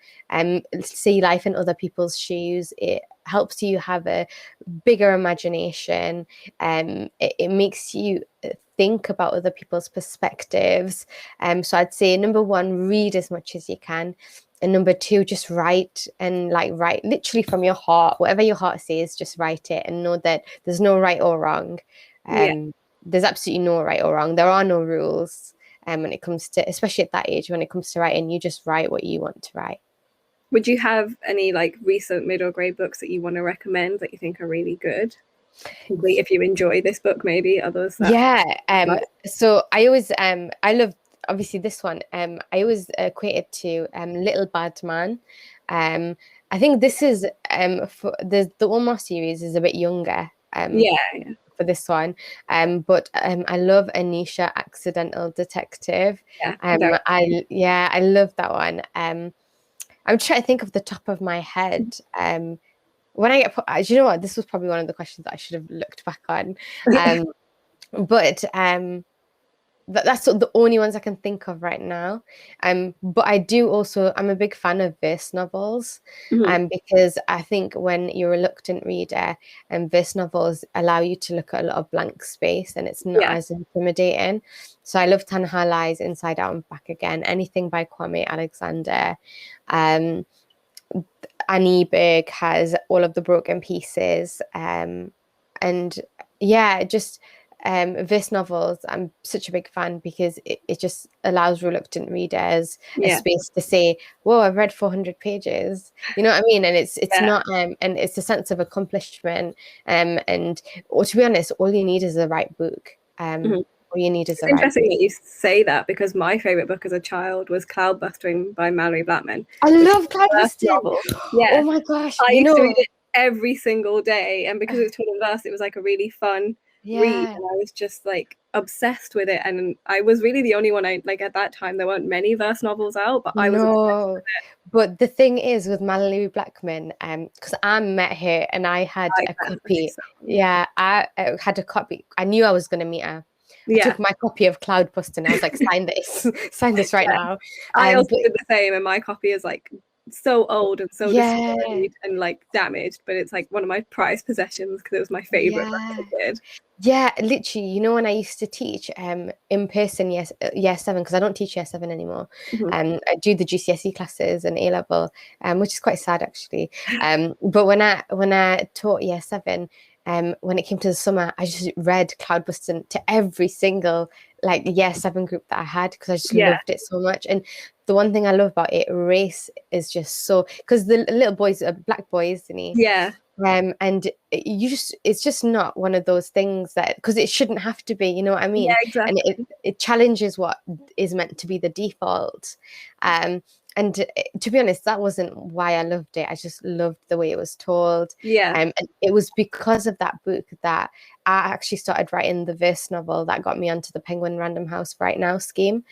see life in other people's shoes. It helps you have a bigger imagination. It makes you think about other people's perspectives. So I'd say, number one, read as much as you can. And number two, just write, and write literally from your heart. Whatever your heart says, just write it, and know that there's no right or wrong. There's absolutely no right or wrong. There are no rules when it comes to, especially at that age, when it comes to writing. You just write what you want to write. Would you have any like recent middle grade books that you want to recommend that you think are really good? If you enjoy this book, maybe others. So I always I love, obviously, this one. I always equate it to Little Bad Man. I think this is for the Omar series is a bit younger. For this one, but I love Anisha, Accidental Detective. I love that one. I'm trying to think of the top of my head. When I get, do you know what? This was probably one of the questions that I should have looked back on. But that's the only ones I can think of right now. But I do also, I'm a big fan of verse novels, because I think when you're a reluctant reader, verse novels allow you to look at a lot of blank space, and it's not as intimidating. So I love Tanha Lies, Inside Out and Back Again, anything by Kwame Alexander. Annie Berg has all of the Broken Pieces. And yeah, just verse novels, I'm such a big fan because it just allows reluctant readers a space to say, whoa, I've read 400 pages. You know what I mean? And it's not, and it's a sense of accomplishment. And or to be honest, all you need is the right book. All you need is the right book. It's interesting that you say that, because my favorite book as a child was Cloudbustering by Mallory Blackman. I love Cloudbustering. Yeah. Oh my gosh. I used to read it every single day, and because it was told in verse, it was like a really fun read, and I was just like obsessed with it. And I was really the only one, at that time there weren't many verse novels out, but I was obsessed with it. But the thing is with Mallory Blackman, because I met her and I had a copy. Yeah, I had a copy. I knew I was going to meet her. I took my copy of Cloudbustering. I was like, sign this right now. I also did the same, and my copy is like so old and so destroyed and like damaged, but it's like one of my prized possessions because it was my favorite as a kid. Yeah, literally. You know, when I used to teach in person year 7, because I don't teach year 7 anymore. I do the GCSE classes and A level, which is quite sad actually. But when I taught year 7, when it came to the summer, I just read Cloudbustering to every single like year 7 group that I had, because I just loved it so much. And the one thing I love about it, race is just so, because the little boys are black boys, isn't he? Yeah. And it's just not one of those things that, because it shouldn't have to be, you know what I mean? Yeah, exactly. And it challenges what is meant to be the default. And to be honest, that wasn't why I loved it. I just loved the way it was told. Yeah. And it was because of that book that I actually started writing the verse novel that got me onto the Penguin Random House Right Now scheme.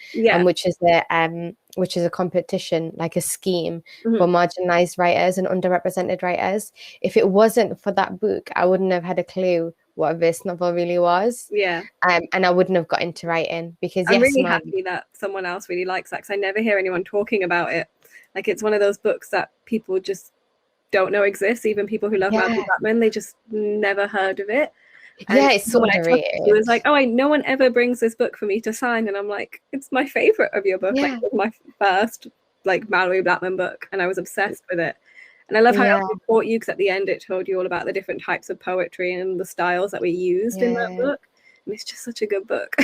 Which is a competition, like a scheme for marginalized writers and underrepresented writers. If it wasn't for that book, I wouldn't have had a clue what a verse novel really was. And I wouldn't have got into writing, because I'm really happy that someone else really likes that, because I never hear anyone talking about it. Like, it's one of those books that people just don't know exists. Even people who love Malcolm Blackman, they just never heard of it. And it's so underrated. It was like, no one ever brings this book for me to sign, and I'm like, it's my favorite of your book. Like, it was my first like Mallory Blackman book, and I was obsessed with it. And I love how it also taught you, because at the end it told you all about the different types of poetry and the styles that were used in that book. And it's just such a good book.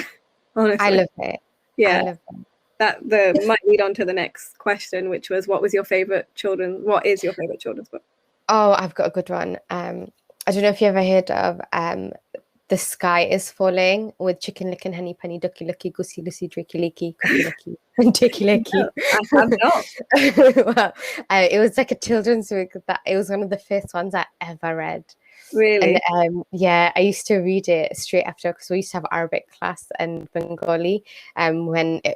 Honestly, I love it. Yeah, I love it. That might lead on to the next question, which was, what is your favorite children's book? Oh, I've got a good one. I don't know if you ever heard of The Sky is Falling, with Chicken Licken, Henny Penny, Ducky Lucky, Goosey Lucy, Drakey Lakey, Cookie Lucky, and Dicky Lucky. No, I have not. Well, it was like a children's book that it was one of the first ones I ever read. Really? And I used to read it straight after, because we used to have Arabic class and Bengali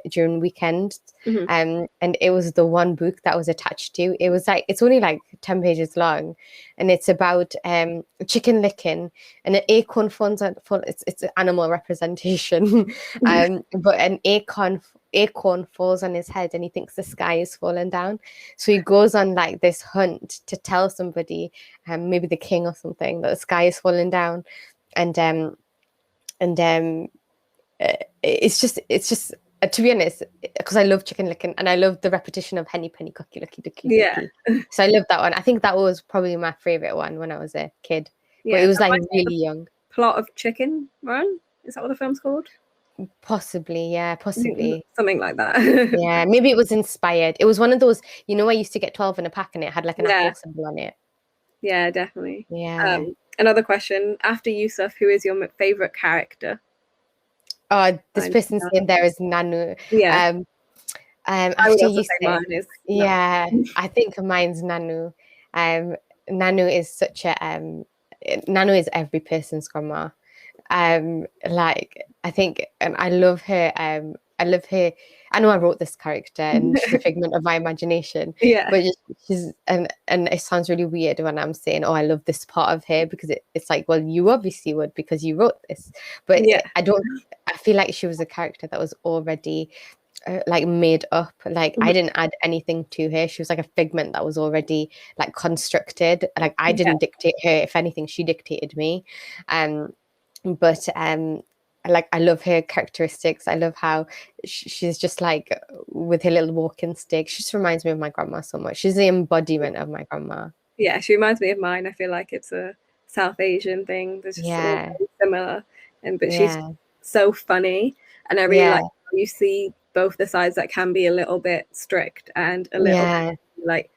during weekends. And it was the one book that was attached to. It was like, it's only like 10 pages long, and it's about chicken licking, and an acorn falls on, it's animal representation. But an acorn falls on his head, and he thinks the sky is falling down, so he goes on like this hunt to tell somebody, maybe the king or something, that the sky is falling down. And it's just to be honest, because I love chicken licking, and I love the repetition of Henny Penny Cookie Lucky Ducky. So I love that one. I think that was probably my favorite one when I was a kid. But it was like really young. Plot of Chicken Run, is that what the film's called? Possibly something like that. Yeah, maybe it was inspired. It was one of those, you know, I used to get 12 in a pack, and it had like an apple symbol on it. Yeah, definitely. Yeah. Another question, after Yusuf, who is your favorite character? Oh, this person's name there is Nanu. I would also say mine is I think mine's Nanu. Nanu is such a Nanu is every person's grandma. Like, I think, and I love her. I know I wrote this character, and she's a figment of my imagination. But she's and it sounds really weird when I'm saying, oh, I love this part of her, because it's like, well, you obviously would, because you wrote this. But I feel like she was a character that was already like made up. Like, I didn't add anything to her. She was like a figment that was already like constructed. Like, I didn't dictate her. If anything, she dictated me. But like, I love her characteristics. I love how she's just like, with her little walking stick, she just reminds me of my grandma so much. She's the embodiment of my grandma. Yeah, she reminds me of mine. I feel like it's a South Asian thing. They're just all very similar. and but she's Yeah. so funny, and I really Yeah. like how you see both the sides that can be a little bit strict and a little Yeah. bit like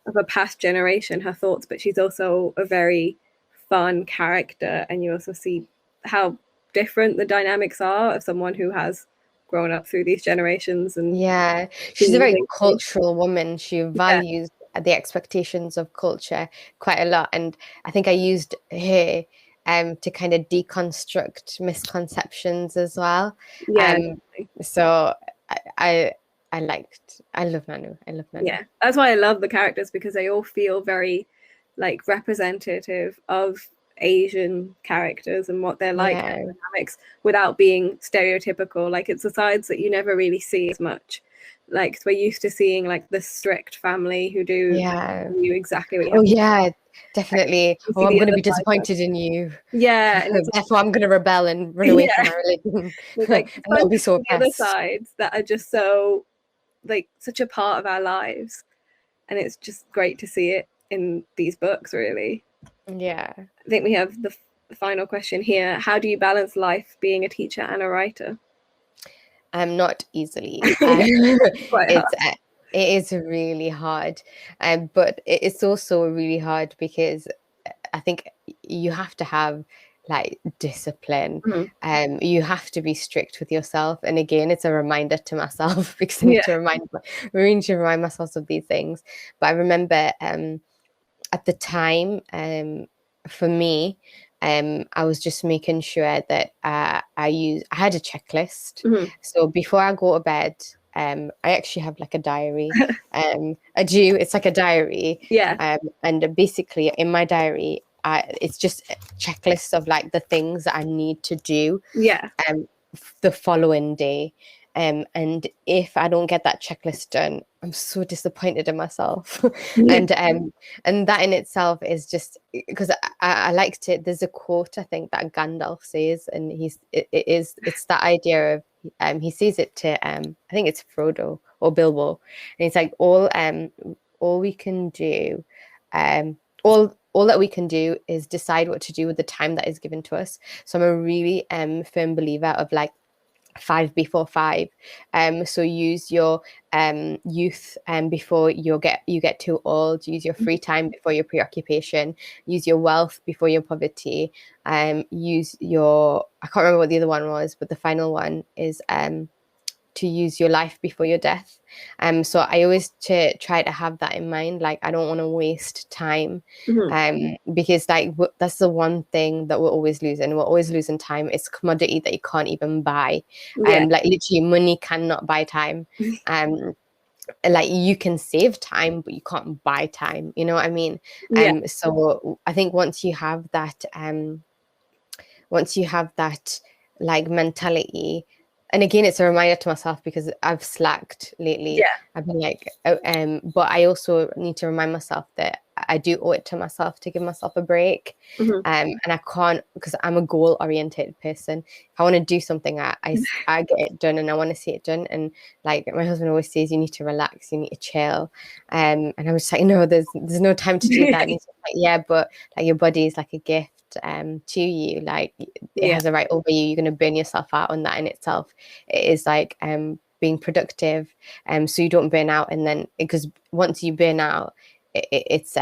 of a past generation, her thoughts, but she's also a very fun character, and you also see how different the dynamics are of someone who has grown up through these generations. And Yeah, she's a seen very things. cultural woman. She Yeah, values the expectations of culture quite a lot, and I think I used her to kind of deconstruct misconceptions as well. yeah, So I I love Nanu. I love Nanu. yeah. That's why I love the characters, because they all feel very like representative of Asian characters and what they're like, Yeah, and dynamics, without being stereotypical. Like, it's the sides that you never really see as much. Like, we're used to seeing like the strict family who do yeah. you exactly what you Oh have to do. yeah, definitely. You Oh, see I'm the going to other be side of disappointed in you. yeah, and it's Therefore, I'm going to rebel and run away from yeah, my religion, it's and like it's fun not to be see so the other oppressed. sides that are just so like such a part of our lives, and it's just great to see it in these books, really. Yeah. I think we have the final question here. How do you balance life being a teacher and a writer? Not easily. Yeah, quite hard. It's it is really hard, but it's also really hard because I think you have to have like discipline. Mhm. You have to be strict with yourself, and again, it's a reminder to myself because I Yeah. need to remind myself of these things. But I remember at the time, for me, I was just making sure that I had a checklist. Mhm. So before I go to bed, I actually have like a diary. I do. It's like a diary, Yeah. and basically in my diary, it's just checklists of like the things that I need to do Yeah. the following day. And if I don't get that checklist done, I'm so disappointed in myself. Yeah. And that in itself is just because I liked it. There's a quote I think that Gandalf says, and it's that idea of he says it to I think it's Frodo or Bilbo, and it's like all we can do all that we can do is decide what to do with the time that is given to us. So I'm a really firm believer of like 5 before 5. So use your youth before you get too old. Use your free time before your preoccupation. Use your wealth before your poverty. Use your, I can't remember what the other one was, but the final one is to use your life before your death. So I always try to have that in mind. Like, I don't want to waste time, because like that's the one thing that we're always losing. We're always losing time. It's a commodity that you can't even buy. Yeah. Like literally, money cannot buy time. Like you can save time, but you can't buy time. You know what I mean? Yeah. So I think once you have that like mentality, and again, it's a reminder to myself because I've slacked lately. Yeah. I've been like, but I also need to remind myself that I do owe it to myself to give myself a break. And I can't, because I'm a goal oriented person. If I want to do something, I get it done, and I want to see it done. And like my husband always says, you need to relax, you need to chill. And I was like, no, there's no time to do that. And he's like, yeah, but like your body is like a gift to you. Like it has a right over you. You're going to burn yourself out on that in itself. It is like being productive, so you don't burn out. And then because once you burn out, it's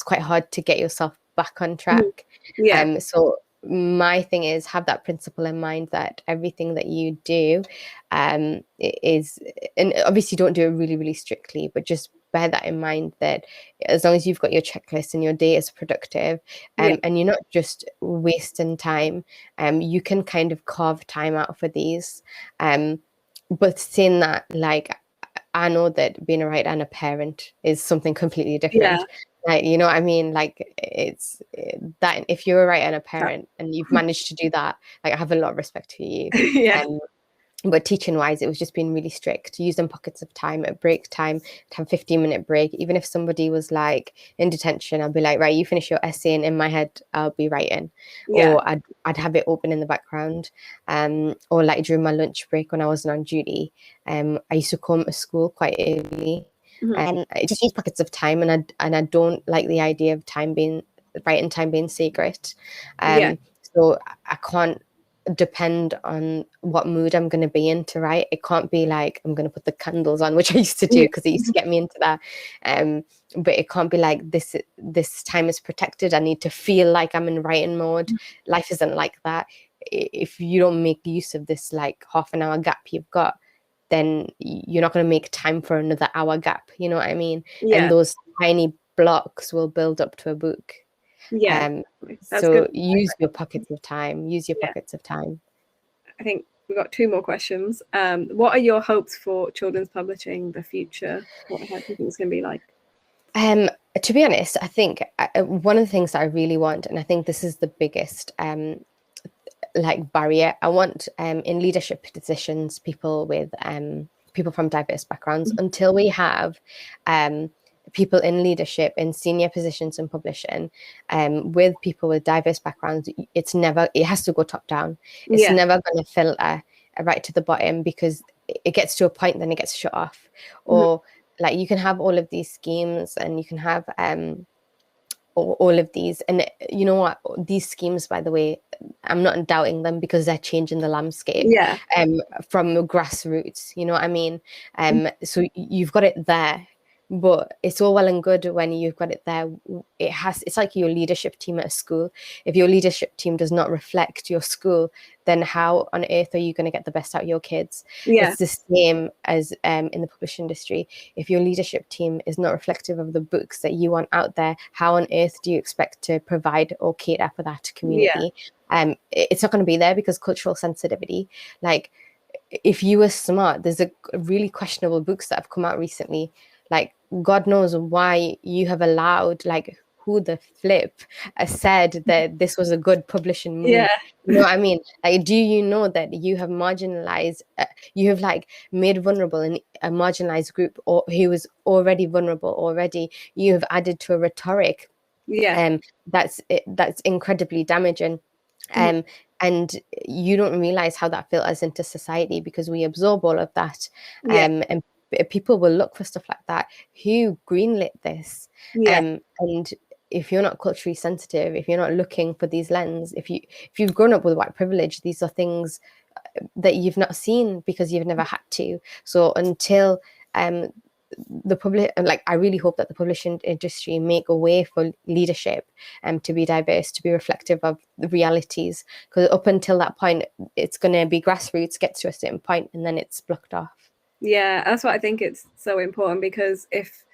quite hard to get yourself back on track. Yeah. So my thing is have that principle in mind that everything that you do is, and obviously don't do it really, really strictly, but just bear that in mind, that as long as you've got your checklist and your day is productive, and you're not just wasting time, you can kind of carve time out for these. But saying that, like, I know that being a writer and a parent is something completely different. Like, you know what I mean? Like, it's that if you're a writer and a parent and you've managed to do that, like, I have a lot of respect for you. But teaching wise, it was just being really strict. Use them pockets of time at break time, to have 15-minute break. Even if somebody was like in detention, I'd be like, right, you finish your essay, and in my head, I'll be writing. Or I'd have it open in the background. Or like during my lunch break when I wasn't on duty, I used to come to school quite early. And I just use pockets of time, and I don't like the idea of writing time being secret. So I can't depend on what mood I'm going to be in to write. It can't be like I'm going to put the candles on, which I used to do because it used to get me into that. But it can't be like this time is protected. I need to feel like I'm in writing mode. Life isn't like that. If you don't make use of this like half an hour gap you've got, then you're not going to make time for another hour gap. You know what I mean? Yeah. And those tiny blocks will build up to a book. Yeah. That's so good. use your pockets of time. Use your pockets of time. I think we've got 2 more questions. What are your hopes for children's publishing the future? How do you think it's going to be like? To be honest, I think one of the things that I really want, and I think this is the biggest like barrier, I want in leadership positions people with people from diverse backgrounds. Until we have people in leadership in senior positions in publishing with people with diverse backgrounds, it has to go top down. It's never going to filter right to the bottom, because it gets to a point, then it gets shut off. Or like you can have all of these schemes, and you can have all of these, and you know what, these schemes, by the way, I'm not doubting them, because they're changing the landscape from grassroots, you know what I mean? So you've got it there, but it's all well and good when you've got it there. It's like your leadership team at a school. If your leadership team does not reflect your school, then how on earth are you going to get the best out of your kids? It's the same as in the publishing industry. If your leadership team is not reflective of the books that you want out there, how on earth do you expect to provide or cater for that community? It's not going to be there, because cultural sensitivity, like if you were smart, there's a really questionable books that have come out recently. Like, God knows why you have allowed, like, who the flip said that this was a good publishing move. You know what I mean? Like, do you know that you have marginalized, you have like made vulnerable a marginalized group, or who was already vulnerable already? You have added to a rhetoric that's incredibly damaging. And you don't realize how that filters into society, because we absorb all of that. And people will look for stuff like that. Who greenlit this? And if you're not culturally sensitive, if you're not looking for these lens, if you've grown up with white privilege, these are things that you've not seen because you've never had to. So until the public, like, I really hope that the publishing industry make a way for leadership to be diverse, to be reflective of the realities, because up until that point, it's going to be grassroots, gets to a certain point, and then it's blocked off. Yeah, that's what I think it's so important, because if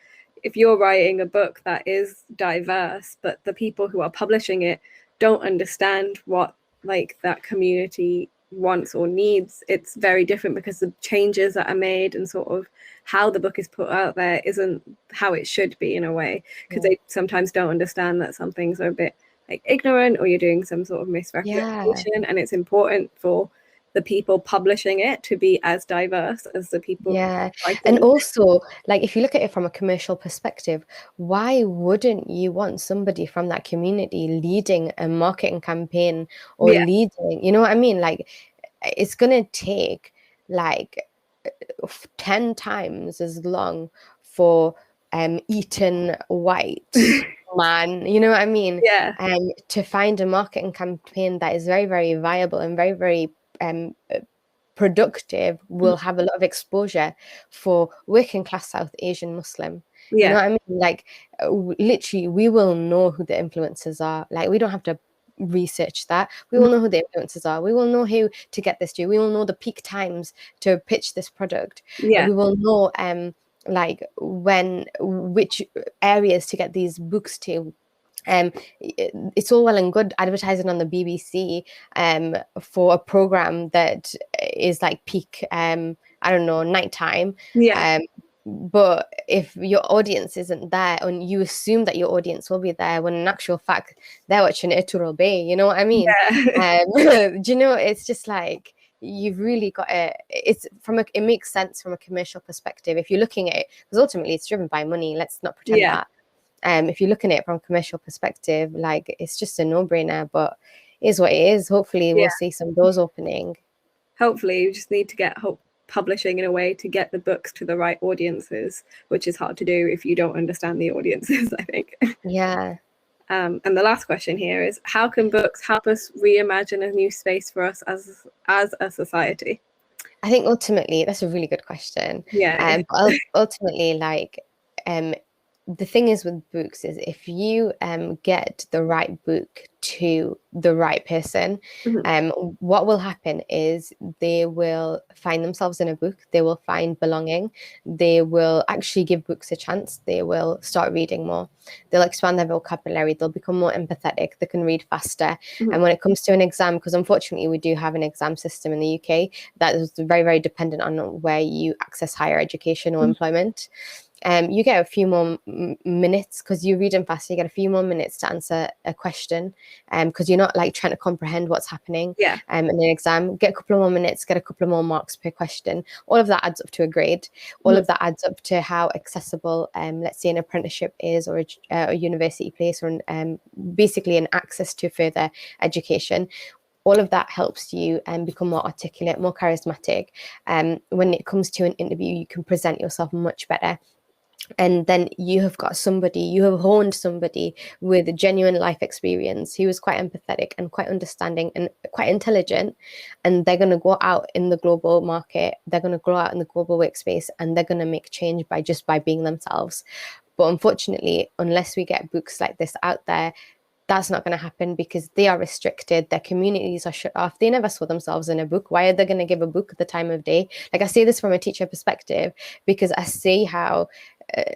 you're writing a book that is diverse, but the people who are publishing it don't understand what like that community wants or needs, it's very different, because the changes that are made and sort of how the book is put out there isn't how it should be, in a way, because they sometimes don't understand that some things are a bit like ignorant, or you're doing some sort of misrepresentation. And it's important for the people publishing it to be as diverse as the people and also, like, if you look at it from a commercial perspective, why wouldn't you want somebody from that community leading a marketing campaign, or leading, you know what I mean? Like, it's gonna take like 10 times as long for Eton White man, you know what I mean? To find a marketing campaign that is very, very viable and very, very productive, will have a lot of exposure for working class South Asian Muslim. You know what I mean? Like, literally, we will know who the influencers are. Like, we don't have to research that. We will know who the influencers are. We will know who to get this to. We will know the peak times to pitch this product. We will know like which areas to get these books to. It's all well and good advertising on the BBC for a program that is like peak I don't know, nighttime, but if your audience isn't there, and you assume that your audience will be there, when in actual fact they're watching It'll Be, you know what I mean? Do you know, it's just like, you've really got it makes sense from a commercial perspective if you're looking at it, because ultimately it's driven by money. Let's not pretend that. If you're looking at it from a commercial perspective, like, it's just a no-brainer, but it is what it is. Hopefully we'll see some doors opening. Hopefully, you just need to get publishing in a way to get the books to the right audiences, which is hard to do if you don't understand the audiences, I think. And the last question here is, how can books help us reimagine a new space for us as a society? I think ultimately that's a really good question. Yeah. Ultimately, like, the thing is with books is if you get the right book to the right person, what will happen is they will find themselves in a book, they will find belonging, they will actually give books a chance, they will start reading more, they'll expand their vocabulary, they'll become more empathetic, they can read faster. And when it comes to an exam, because unfortunately we do have an exam system in the UK that is very, very dependent on where you access higher education or employment. You get a few more minutes because you're reading faster. You get a few more minutes to answer a question because you're not like trying to comprehend what's happening in an exam. Get a couple of more minutes, get a couple of more marks per question. All of that adds up to a grade. All of that adds up to how accessible, let's say, an apprenticeship is, or a university place, or basically an access to further education. All of that helps you become more articulate, more charismatic. When it comes to an interview, you can present yourself much better. And then you have honed somebody with genuine life experience who is quite empathetic and quite understanding and quite intelligent. And they're going to go out in the global market. They're going to grow out in the global workspace, and they're going to make change by being themselves. But unfortunately, unless we get books like this out there, that's not going to happen because they are restricted. Their communities are shut off. They never saw themselves in a book. Why are they going to give a book at the time of day? Like, I say this from a teacher perspective because I see how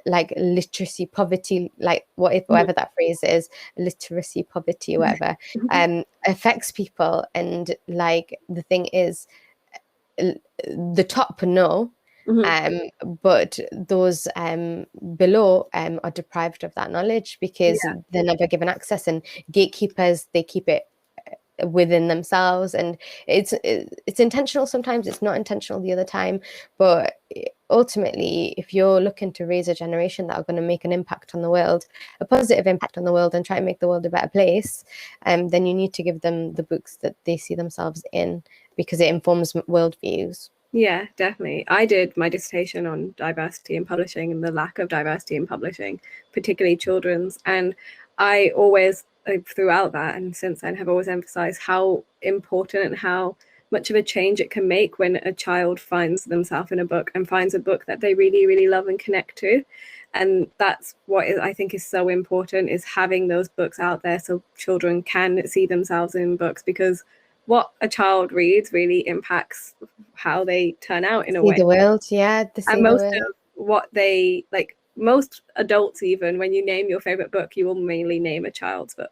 like literacy, poverty, like whatever that phrase is, literacy, poverty, whatever, affects people. And like, the thing is, the top know, but those below are deprived of that knowledge because they're never given access, and gatekeepers, they keep it within themselves. And it's intentional sometimes, it's not intentional the other time, but ultimately, if you're looking to raise a generation that are going to make an impact on the world, a positive impact on the world, and try to make the world a better place, then you need to give them the books that they see themselves in, because it informs worldviews. Yeah, definitely. I did my dissertation on diversity in publishing and the lack of diversity in publishing, particularly children's. And I always, throughout that and since then, have always emphasized how important and how much of a change it can make when a child finds themselves in a book and finds a book that they really, really love and connect to. And that's what I think is so important, is having those books out there so children can see themselves in books, because what a child reads really impacts how they turn out in a way. The world, and most of what they like, most adults, even when you name your favorite book, you will mainly name a child's book.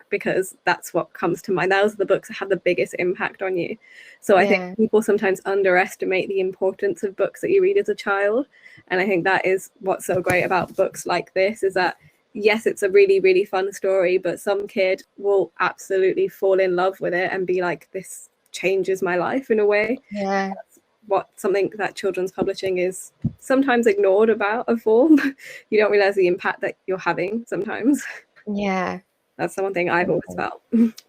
Because that's what comes to mind. Those are the books that have the biggest impact on you. So I think people sometimes underestimate the importance of books that you read as a child. And I think that is what's so great about books like this, is that yes, it's a really, really fun story, but some kid will absolutely fall in love with it and be like, this changes my life in a way. Yeah. That's something that children's publishing is sometimes ignored about a form. You don't realize the impact that you're having sometimes. Yeah. That's the one thing I've always felt.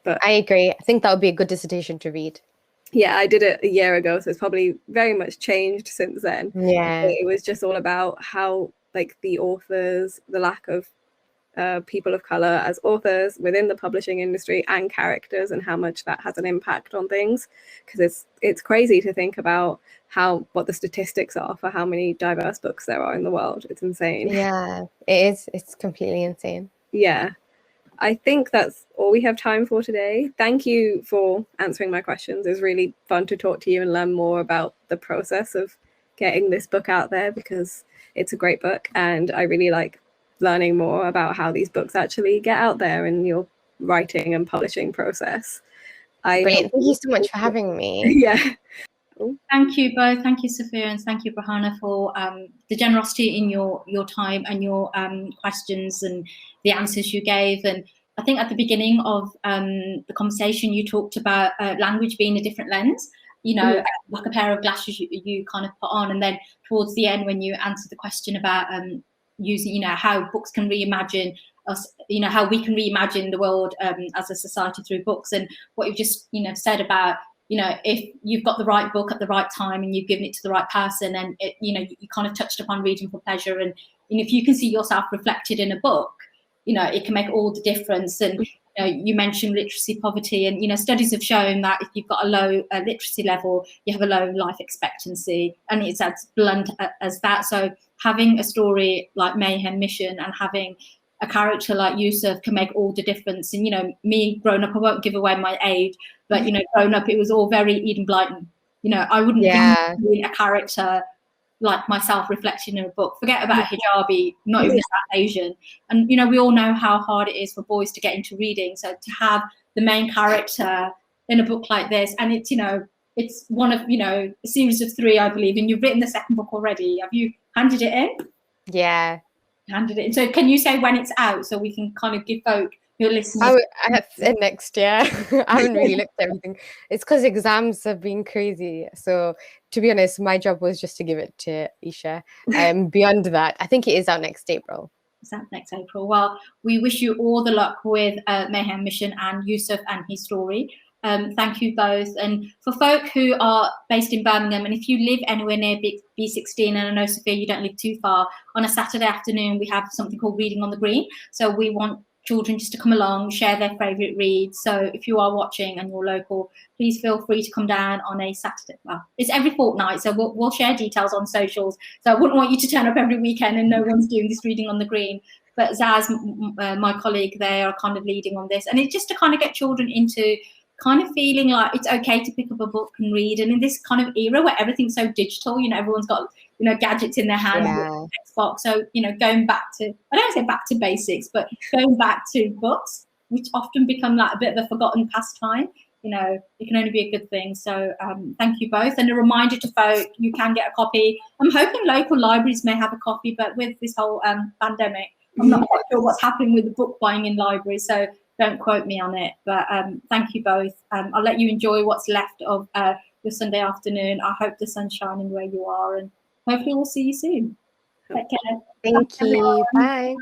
But I agree. I think that would be a good dissertation to read. Yeah, I did it a year ago, so it's probably very much changed since then. Yeah. But it was just all about how, like, the authors, the lack of people of color as authors within the publishing industry, and characters, and how much that has an impact on things. Because it's crazy to think about what the statistics are for how many diverse books there are in the world. It's insane. Yeah, it is. It's completely insane. Yeah. I think that's all we have time for today. Thank you for answering my questions. It was really fun to talk to you and learn more about the process of getting this book out there, because it's a great book, and I really like learning more about how these books actually get out there in your writing and publishing process. Brilliant. Thank you so much for having me. Yeah. Thank you both. Thank you, Sophia, and thank you, Burhana, for the generosity in your time and your questions and the answers you gave. And I think at the beginning of the conversation, you talked about language being a different lens, like a pair of glasses you kind of put on. And then towards the end, when you answered the question about using, how books can reimagine us, how we can reimagine the world as a society through books, and what you've just, said about, if you've got the right book at the right time and you've given it to the right person, and you kind of touched upon reading for pleasure, and if you can see yourself reflected in a book, it can make all the difference. And you mentioned literacy poverty, and studies have shown that if you've got a low literacy level, you have a low life expectancy, and it's as blunt as that. So having a story like Mayhem Mission and having a character like Yusuf can make all the difference. And me growing up, I won't give away my age, but growing up, it was all very Eden Blyton. I wouldn't be a character like myself reflecting in a book. Forget about a hijabi, not even that Asian. And we all know how hard it is for boys to get into reading. So to have the main character in a book like this, and it's one of a series of 3, I believe, and you've written the second book already. Have you handed it in? Yeah, handed it in. So can you say when it's out so we can kind of give folk who are listening? I said next year. I haven't really looked at everything. It's because exams have been crazy. So to be honest, my job was just to give it to Isha. Beyond that, I think it is out next April. It's out next April. Well, we wish you all the luck with Mayhem Mission and Yusuf and his story. Thank you both. And for folk who are based in Birmingham, and if you live anywhere near B16, and I know, Sophia, you don't live too far, on a Saturday afternoon, we have something called Reading on the Green. So we want children just to come along, share their favourite reads. So if you are watching and you're local, please feel free to come down on a Saturday. Well, it's every fortnight, so we'll share details on socials. So I wouldn't want you to turn up every weekend and no one's doing this Reading on the Green. But Zaz, my colleague, they are kind of leading on this. And it's just to kind of get children into kind of feeling like it's okay to pick up a book and read. And in this kind of era where everything's so digital, everyone's got gadgets in their hand, Xbox. So going back to, I don't say back to basics, but going back to books, which often become like a bit of a forgotten pastime, it can only be a good thing. So thank you both, and a reminder to folk, you can get a copy. I'm hoping local libraries may have a copy, but with this whole pandemic, I'm not quite sure what's happening with the book buying in libraries, so don't quote me on it. But thank you both. I'll let you enjoy what's left of your Sunday afternoon. I hope the sun's shining where you are, and hopefully we'll see you soon. Take care. Thank you. Bye.